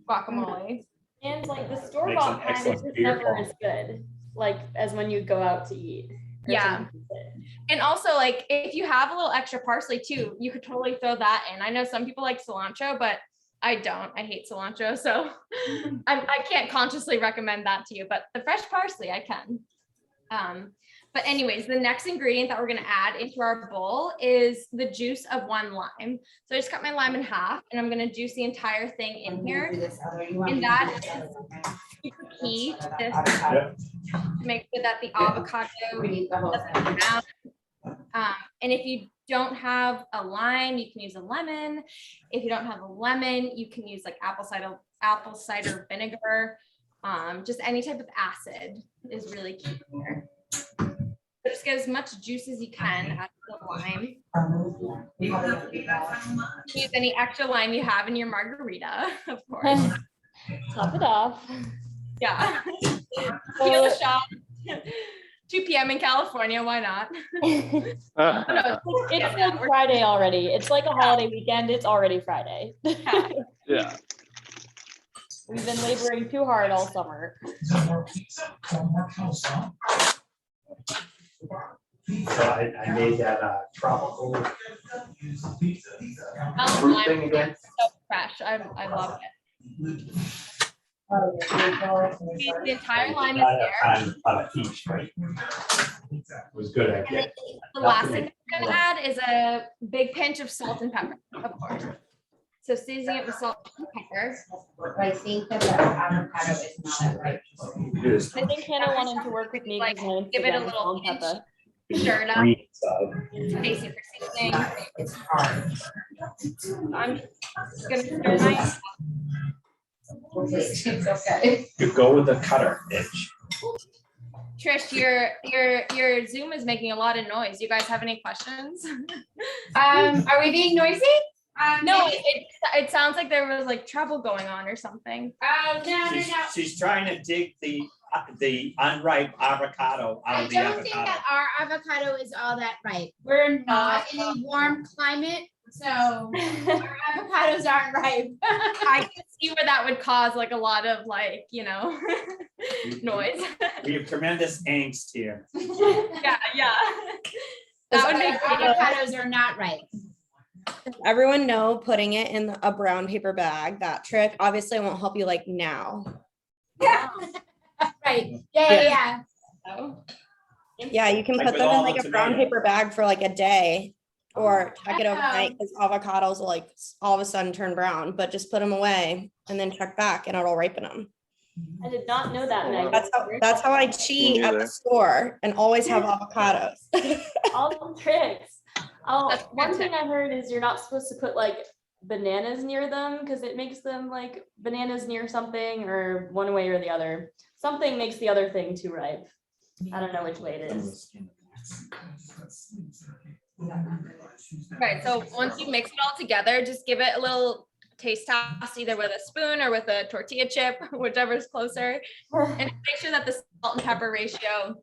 guacamole. And like the store Makes an bought kind is excellent just beer never pong. as good, like as when you go out to eat. or Yeah. someone eats it. And also, like if you have a little extra parsley too, you could totally throw that in. I know some people like cilantro, but I don't. I hate cilantro, so I can't consciously recommend that to you. But the fresh parsley, I can. But anyways, the next ingredient that we're gonna add into our bowl is the juice of 1 lime. So I just cut my lime in half, and I'm gonna juice the entire thing in here. And that is super key to this, to make sure that the avocado doesn't come out. And if you don't have a lime, you can use a lemon. If you don't have a lemon, you can use like apple cider vinegar. Just any type of acid is really key here. So just get as much juice as you can out of the lime. Use any extra lime you have in your margarita, of course. Top it off. Yeah. Give it a shot. 2 p.m. in California, why not? It's like Friday already. It's like a holiday weekend. It's already Friday. yeah. We've been laboring too hard all summer. So I made that tropical fruit thing again. So fresh. I love it. The entire lime is there. On a peach, right? It was good. I get. The last thing I'm gonna add is a big pinch of salt and pepper, of course. So seasoning it with salt and pepper. I think that the avocado is not right. It is. I think Hannah wanted to work with me. Like, because give it a Instagram is little on pinch. Peppa. Stir it up. Green side. Tasty for seasoning. It's hard. I'm just gonna stir my. It's okay. You go with the cutter edge. Trish, your Zoom is making a lot of noise. You guys have any questions? Are we being noisy? No, Maybe. it sounds like there was like trouble going on or something. Oh, no. She's trying to dig the unripe avocado out I of the don't think avocado. that our avocado is all that ripe. We're not in a warm climate, so our avocados aren't ripe. I can see where that would cause like a lot of like, noise. We have tremendous angst here. Yeah. That would make Our avocados are not ripe. Everyone know putting it in a brown paper bag, that trick obviously won't help you like now. Right. Yeah. Yeah, you can Like put with them in all like the a brown tomatoes. paper bag for like a day or check it Wow. overnight because avocados will like all of a sudden turn brown, but just put them away and then check back and it'll ripen them. I did not know that, Meg. That's how I cheat at the store and always have avocados. All the tricks. Oh, That's one good thing I heard is you're not supposed to put like bananas near them because it makes them like bananas near something, or one way or the other. Something makes the other thing too ripe. I don't know which way it is. Right, so once you mix it all together, just give it a little taste test, either with a spoon or with a tortilla chip, whichever's closer. And make sure that the salt and pepper ratio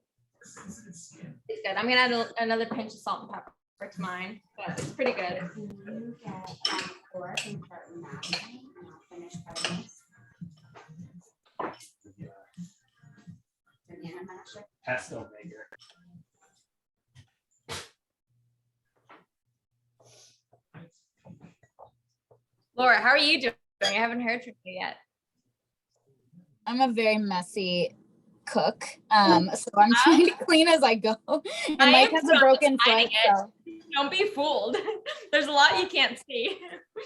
is good. I'm gonna add another pinch of salt and pepper to mine, but it's pretty good. Pesto maker. Laura, how are you doing? I haven't heard from you yet. I'm a very messy cook. So I'm trying to clean as I go. And I Mike am has a just broken hiding foot. it. So Don't be fooled. There's a lot you can't see.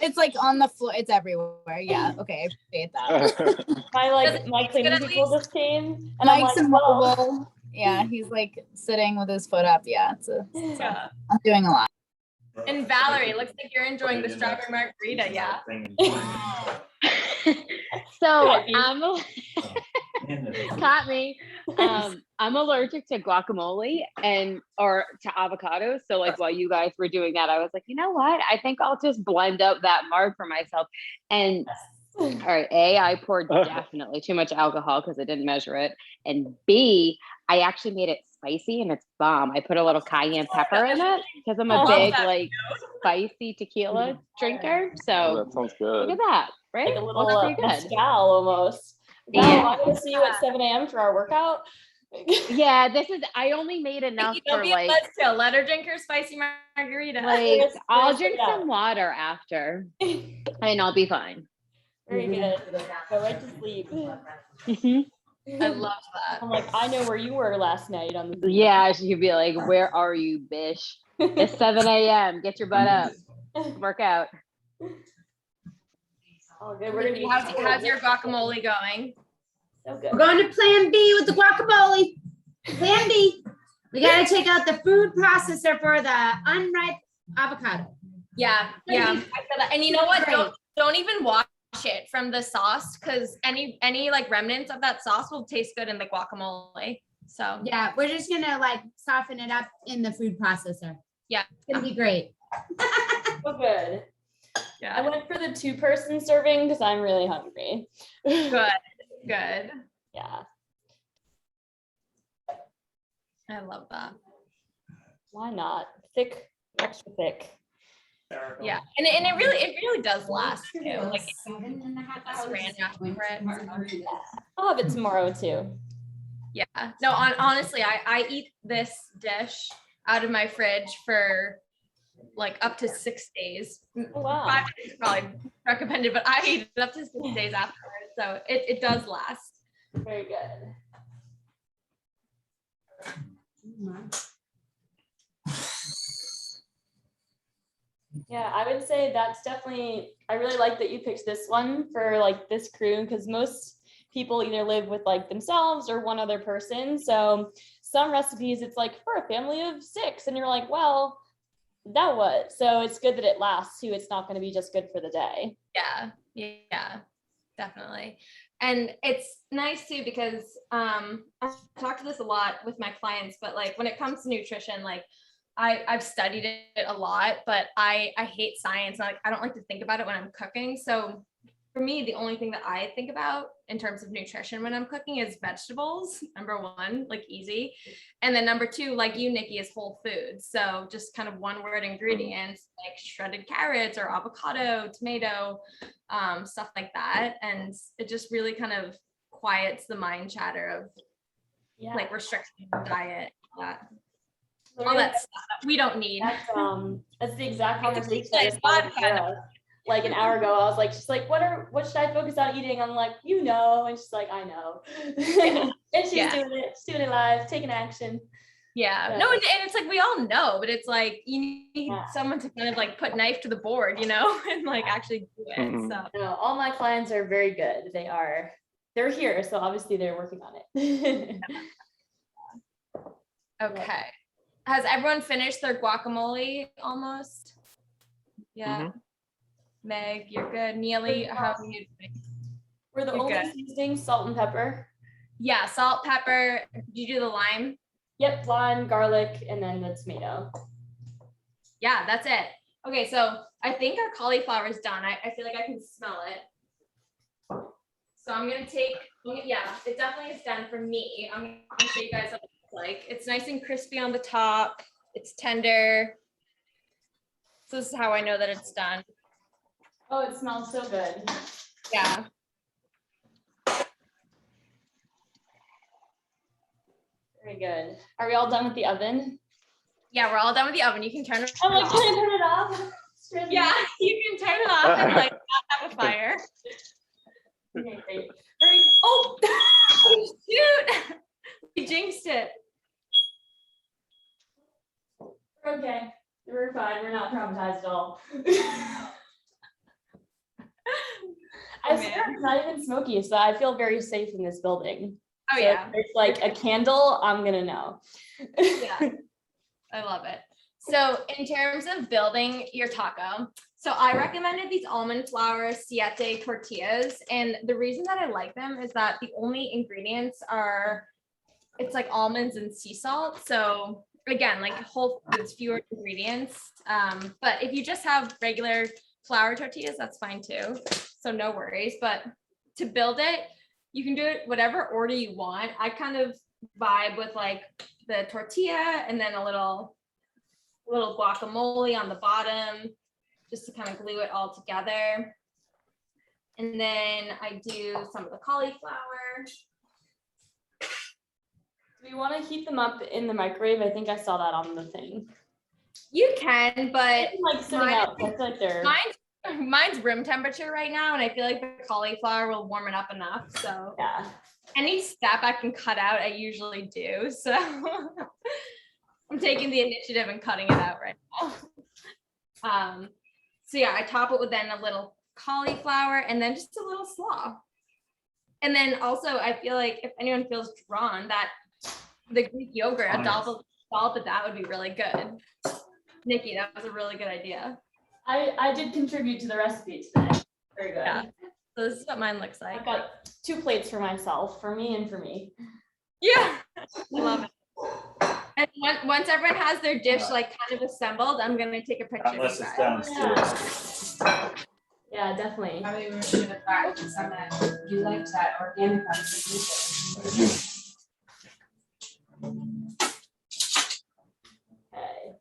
it's like on the floor. It's everywhere. Yeah. Okay. I appreciate that. My cleaning at people least. just came, and I'm Mike's like, whoa. immobile. Yeah. He's like sitting with his foot up. Yeah. Yeah. I'm doing a lot. And Valerie, looks like you're enjoying the strawberry margarita, yeah? So caught me. I'm allergic to guacamole or to avocados. So like while you guys were doing that, I was like, you know what? I think I'll just blend up that marg for myself. And all right, A, I poured definitely too much alcohol because I didn't measure it. And B, I actually made it spicy and it's bomb. I put a little cayenne pepper in it because I'm a big like spicy tequila drinker. So That sounds good. look at that, right? Like a little Pretty good. mezcal almost. Yeah. Val, I'm gonna see you at 7 a.m. for our workout. Yeah, I only made enough Nikki, don't for be like, chill. Let her drink her spicy margarita. like I'll drink Yeah. some water after and I'll be fine. Very good. Go right to sleep. Mhm. I love that. I'm like, I know where you were last night on the Yeah, she'd be like, where are you, bish? It's 7 a.m. Get your butt up. Work out. Oh, good. We're gonna be How's your guacamole going? so good. We're going to Plan B with the guacamole. Plan B. We gotta take out the food processor for the unripe avocado. Yeah, yeah. I feel that. And you know what? Great. Don't even wash it from the sauce, because any like remnants of that sauce will taste good in the guacamole. So Yeah, we're just gonna like soften it up in the food processor. Yeah. It's gonna be great. So good. I yeah, went for the 2-person serving because I'm really hungry. good. Yeah. I love that. Why not? Thick, extra thick. Yeah, and it really does last too. Like if you just ran after it. I'll have it tomorrow too. Yeah. No, honestly, I eat this dish out of my fridge for like up to 6 days. Oh, wow. 5 days is probably recommended, but I eat it up to 6 days afterwards. So it does last. Very good. Yeah, I would say that's definitely, I really like that you picked this one for like this crew, because most people either live with like themselves or one other person. So some recipes, it's like for a family of 6 and you're like, well, now what? So it's good that it lasts too. It's not going to be just good for the day. Yeah, definitely. And it's nice too, because I talk to this a lot with my clients, but like when it comes to nutrition, like I've studied it a lot, but I hate science. Like I don't like to think about it when I'm cooking. So for me, the only thing that I think about in terms of nutrition when I'm cooking is vegetables. Number 1, like easy. And then number 2, like you, Nikki, is whole foods. So just kind of one word ingredients like shredded carrots or avocado, tomato, stuff like that. And it just really kind of quiets the mind chatter of like restricting the diet. All that stuff that we don't need. That's the exact conversation It's I just had with Sarah, like an hour ago. I was like, she's like, what should I focus on eating? I'm like, and she's like, I know. And she's doing it live, taking action. Yeah. No, and it's like we all know, but it's like you need someone to kind of like put knife to the board, and like actually do it. Mhm. So No, all my clients are very good. They're here, so obviously they're working on it. okay. Has everyone finished their guacamole almost? Yeah. Meg, you're good. Neely, how are you doing? We're the You're only good. seasoning, salt and pepper. Yeah, salt, pepper. Did you do the lime? Yep, lime, garlic, and then the tomato. Yeah, that's it. Okay, so I think our cauliflower is done. I feel like I can smell it. So I'm gonna take, yeah, it definitely is done for me. I'm gonna show you guys what it looks like. It's nice and crispy on the top. It's tender. So this is how I know that it's done. Oh, it smells so good. Yeah. Very good. Are we all done with the oven? Yeah, we're all done with the oven. You can turn it I'm like, off. can I turn it off? Yeah, you can turn it off and like not have a fire. Okay, great. Oh, shoot! We jinxed it. We're okay. We're fine. We're not traumatized at all. I swear it's not even smoky, so I feel very safe in this building. Oh So yeah. if there's like a candle, I'm gonna know. Yeah, I love it. So in terms of building your taco, so I recommended these almond flour siete tortillas. And the reason that I like them is that the only ingredients are, it's like almonds and sea salt. So again, like whole foods, fewer ingredients. But if you just have regular flour tortillas, that's fine too. So no worries. But to build it, you can do it whatever order you want. I kind of vibe with like the tortilla and then a little guacamole on the bottom, just to kind of glue it all together. And then I do some of the cauliflower. Do we want to heat them up in the microwave? I think I saw that on the thing. You can, but It's like sitting out. I feel like they're. mine's room temperature right now, and I feel like the cauliflower will warm it up enough. So Yeah. any step I can cut out, I usually do. So I'm taking the initiative and cutting it out right now. So yeah, I top it with then a little cauliflower and then just a little slaw. And then also I feel like if anyone feels drawn, that the Greek yogurt, a dollop of that would be really good. Nikki, that was a really good idea. I did contribute to the recipe today. Very good. Yeah. So this is what mine looks like. I've got 2 plates for myself, for me and for me. Yeah, I love it. And once everyone has their dish like kind of assembled, I'm gonna take a picture. Unless of you it's guys. downstairs. Yeah, definitely. Probably we should have thought with some that you liked that organic one. Okay.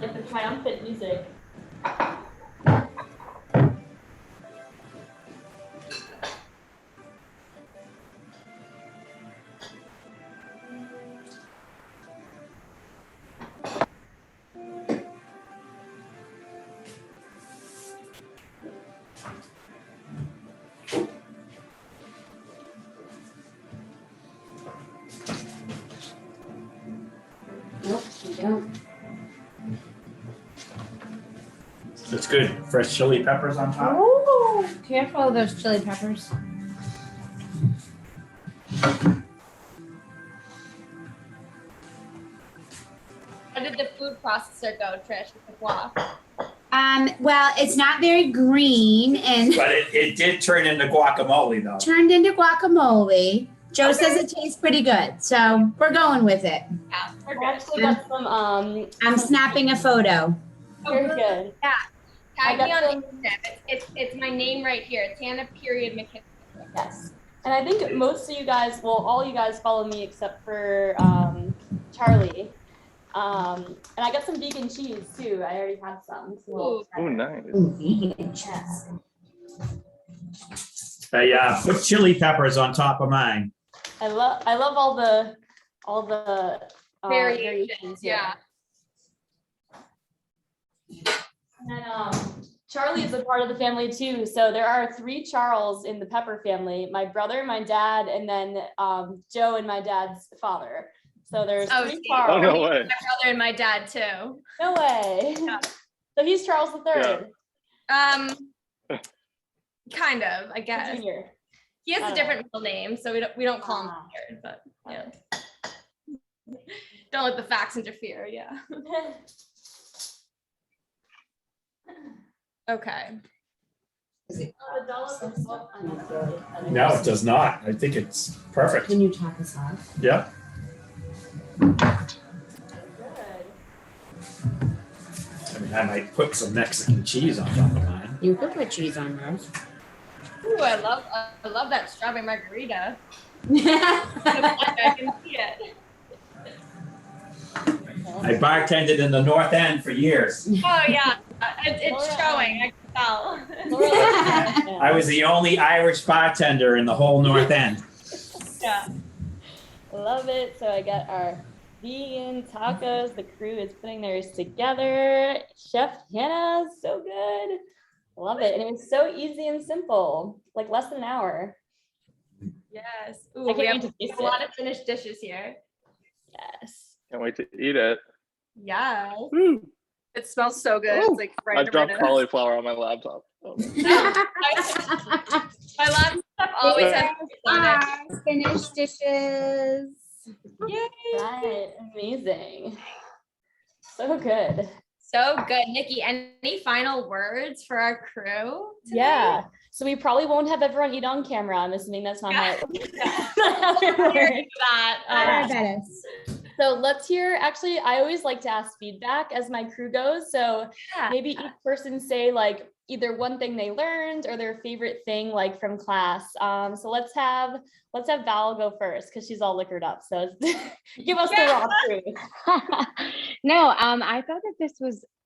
Like the triumphant music. Nope, you don't. That's good. Fresh chili peppers on top. Ooh, careful of those chili peppers. How did the food processor go, Trish, with the guac? Well, it's not very green and But it did turn into guacamole though. turned into guacamole. Joe says it tastes pretty good, so we're going with it. Yeah, we're I good. actually got some I'm snapping a photo. very good. Tag I me got on Instagram. It's my name right here. It's Hannah McKinnon. Yes. And I think most of you guys, well, all you guys follow me except for Charlie. And I got some vegan cheese too. I already had some. So Ooh. Oh, nice. yeah. Put chili peppers on top of mine. I love all the Variations, variations. yeah. And then Charlie is a part of the family too. So there are 3 Charles in the Pepper family, my brother, my dad, and then Joe and my dad's father. So there's 3 see. Charles. Oh, no way. My brother and my dad too. No way. Yeah. So he's Charles III. Kind of, I guess. Junior. He has I a don't different middle name, so we don't call him weird, but yeah. Don't let the facts interfere, yeah. Okay. No, it does not. I think it's perfect. Can you top us off? Yep. I mean, I might put some Mexican cheese on top of mine. You could put cheese on Rose. Ooh, I love that strawberry margarita. I can see it. I bartended in the North End for years. Oh yeah, it's showing. I can tell. I was the only Irish bartender in the whole North End. Yeah. Love it. So I got our vegan tacos. The crew is putting theirs together. Chef Hannah, so good. Love it. And it was so easy and simple, like less than an hour. Yes. I Ooh, can't we wait have to taste a lot it. of finished dishes here. Yes. Can't wait to eat it. Yeah. It smells so good. Ooh. It's like right I under dropped my nose. cauliflower on my laptop. Oh. My laptop always has on it. Finished dishes. Right. Amazing. So good. So good. Nikki, any final words for our crew today? Yeah. So we probably won't have everyone eat on camera. I'm assuming that's not how it Here's that. Diabetes. So let's hear, actually, I always like to ask feedback as my crew goes. So maybe each person say like either one thing they learned or their favorite thing like from class. So let's have Val go first because she's all liquored up. So give us the raw truth. No, I thought that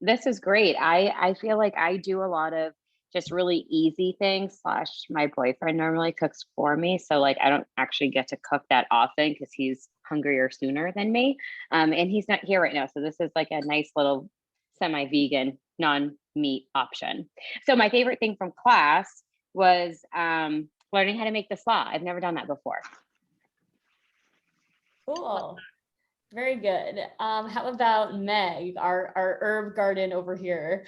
this was great. I feel like I do a lot of just really easy things / my boyfriend normally cooks for me. So like I don't actually get to cook that often because he's hungrier sooner than me. And he's not here right now. So this is like a nice little semi-vegan, non-meat option. So my favorite thing from class was learning how to make the slaw. I've never done that before. Cool. Very good. How about Meg, our herb garden over here?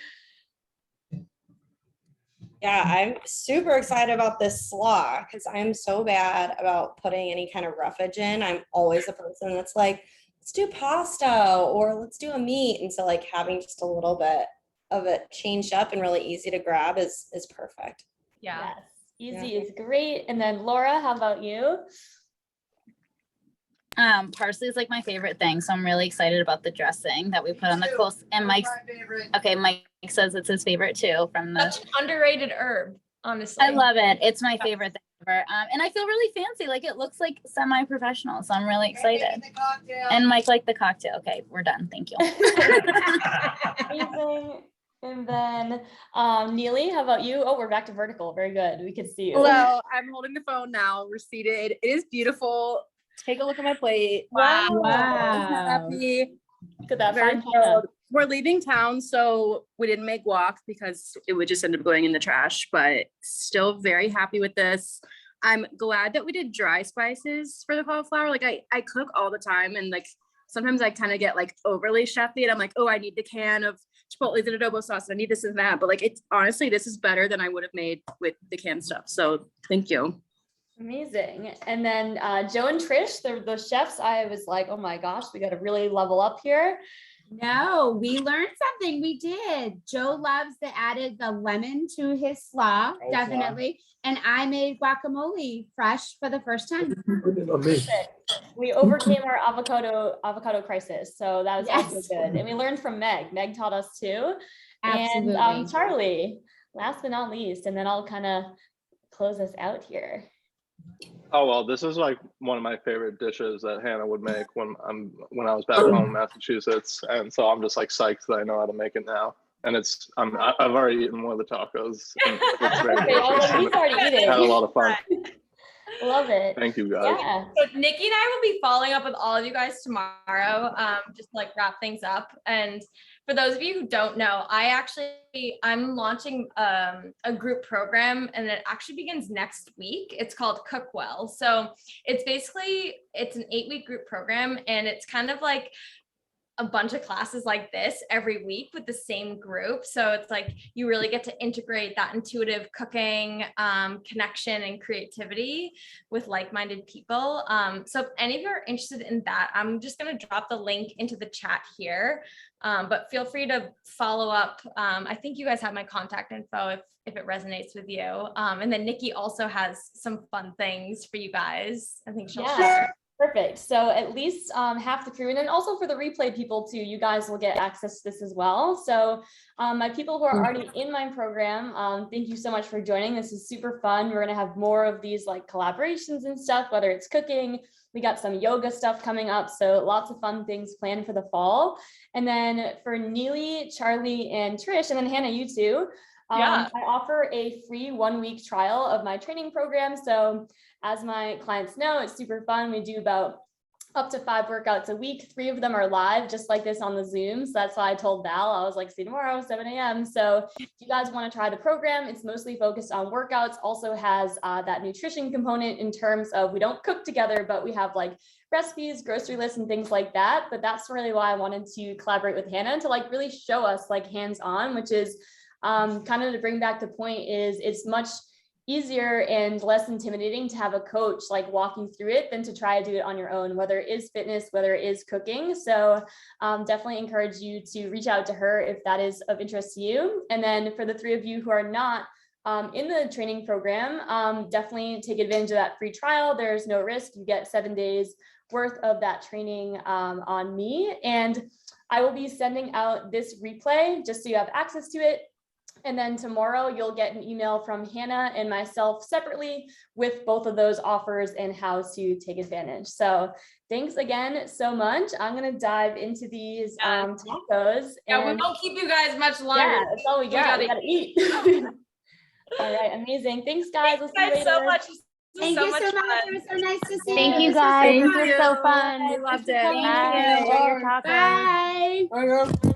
Yeah, I'm super excited about this slaw because I'm so bad about putting any kind of roughage in. I'm always the person that's like, let's do pasta or let's do a meat. And so like having just a little bit of it changed up and really easy to grab is perfect. Yeah. Yes. Easy is great. And then Laura, how about you? Parsley is like my favorite thing, so I'm really excited about the dressing that we put on the coleslaw. And Mike says it's his favorite too. From the Such an underrated herb, honestly. I love it. It's my favorite thing ever. And I feel really fancy. Like it looks like semi-professional, so I'm really excited. And Mike liked the cocktail. Okay, we're done. Thank you. Amazing. And then Neely, how about you? Oh, we're back to vertical. Very good. We can see you. Hello, I'm holding the phone now. We're seated. It is beautiful. Take a look at my plate. Wow. Happy. Look at that. Very Fine china. proud. We're leaving town, so we didn't make guac because it would just end up going in the trash, but still very happy with this. I'm glad that we did dry spices for the cauliflower. Like I cook all the time and like sometimes I kind of get like overly chefy and I'm like, oh, I need the can of Chipotle's and adobo sauce. I need this and that. But like it's honestly, this is better than I would have made with the canned stuff. So thank you. Amazing. And then Joe and Trish, the chefs, I was like, oh my gosh, we got to really level up here. No, we learned something. We did. Joe loves the added the lemon to his slaw, Oh, definitely. And I made guacamole fresh for the first time. We overcame our avocado crisis. So that was also Yes. good. And we learned from Meg. Meg taught us too. Absolutely. And Charlie, last but not least, and then I'll kind of close us out here. Oh well, this is like one of my favorite dishes that Hannah would make when I was back home in Massachusetts, and so I'm just like psyched that I know how to make it now. And I've already eaten one of the tacos. And it's very Okay, well, delicious. he's already eating. Had a lot of fun. Love it. Thank you guys. Yeah. So Nikki and I will be following up with all of you guys tomorrow, just to, like, wrap things up. And for those of you who don't know, I'm launching a group program, and it actually begins next week. It's called Cook Well. So it's an 8-week group program, and it's kind of like a bunch of classes like this every week with the same group. So it's like you really get to integrate that intuitive cooking connection and creativity with like-minded people. So if any of you are interested in that, I'm just going to drop the link into the chat here. But feel free to follow up. I think you guys have my contact info if it resonates with you. And then Nikki also has some fun things for you guys. I think she'll share. Perfect. So at least half the crew, and then also for the replay people too, you guys will get access to this as well. So my people who are already in my program, thank you so much for joining. This is super fun. We're going to have more of these like collaborations and stuff, whether it's cooking. We got some yoga stuff coming up. So lots of fun things planned for the fall. And then for Neely, Charlie, and Trish, and then Hannah, you too. I offer a free 1-week trial of my training program. So as my clients know, it's super fun. We do about up to 5 workouts a week. 3 of them are live, just like this on the Zoom. So that's why I told Val, I was like, see you tomorrow, 7 a.m. So if you guys want to try the program, it's mostly focused on workouts, also has that nutrition component in terms of we don't cook together, but we have like recipes, grocery lists, and things like that. But that's really why I wanted to collaborate with Hannah to like really show us like hands-on, which is kind of to bring back the point is it's much easier and less intimidating to have a coach like walk you through it than to try to do it on your own, whether it is fitness, whether it is cooking. So definitely encourage you to reach out to her if that is of interest to you. And then for the 3 of you who are not in the training program, definitely take advantage of that free trial. There's no risk. You get 7 days worth of that training on me. And I will be sending out this replay just so you have access to it. And then tomorrow you'll get an email from Hannah and myself separately with both of those offers and how to take advantage. So thanks again so much. I'm going to dive into these tacos. Yeah, we won't keep you guys much longer. Yeah, that's all we got. We gotta eat. All right, amazing. Thanks, guys. Thanks guys so much. Thank you so much. It was so nice to see you. Thank you guys. Thank This was so fun. I loved it. Bye. Enjoy your tacos. Bye.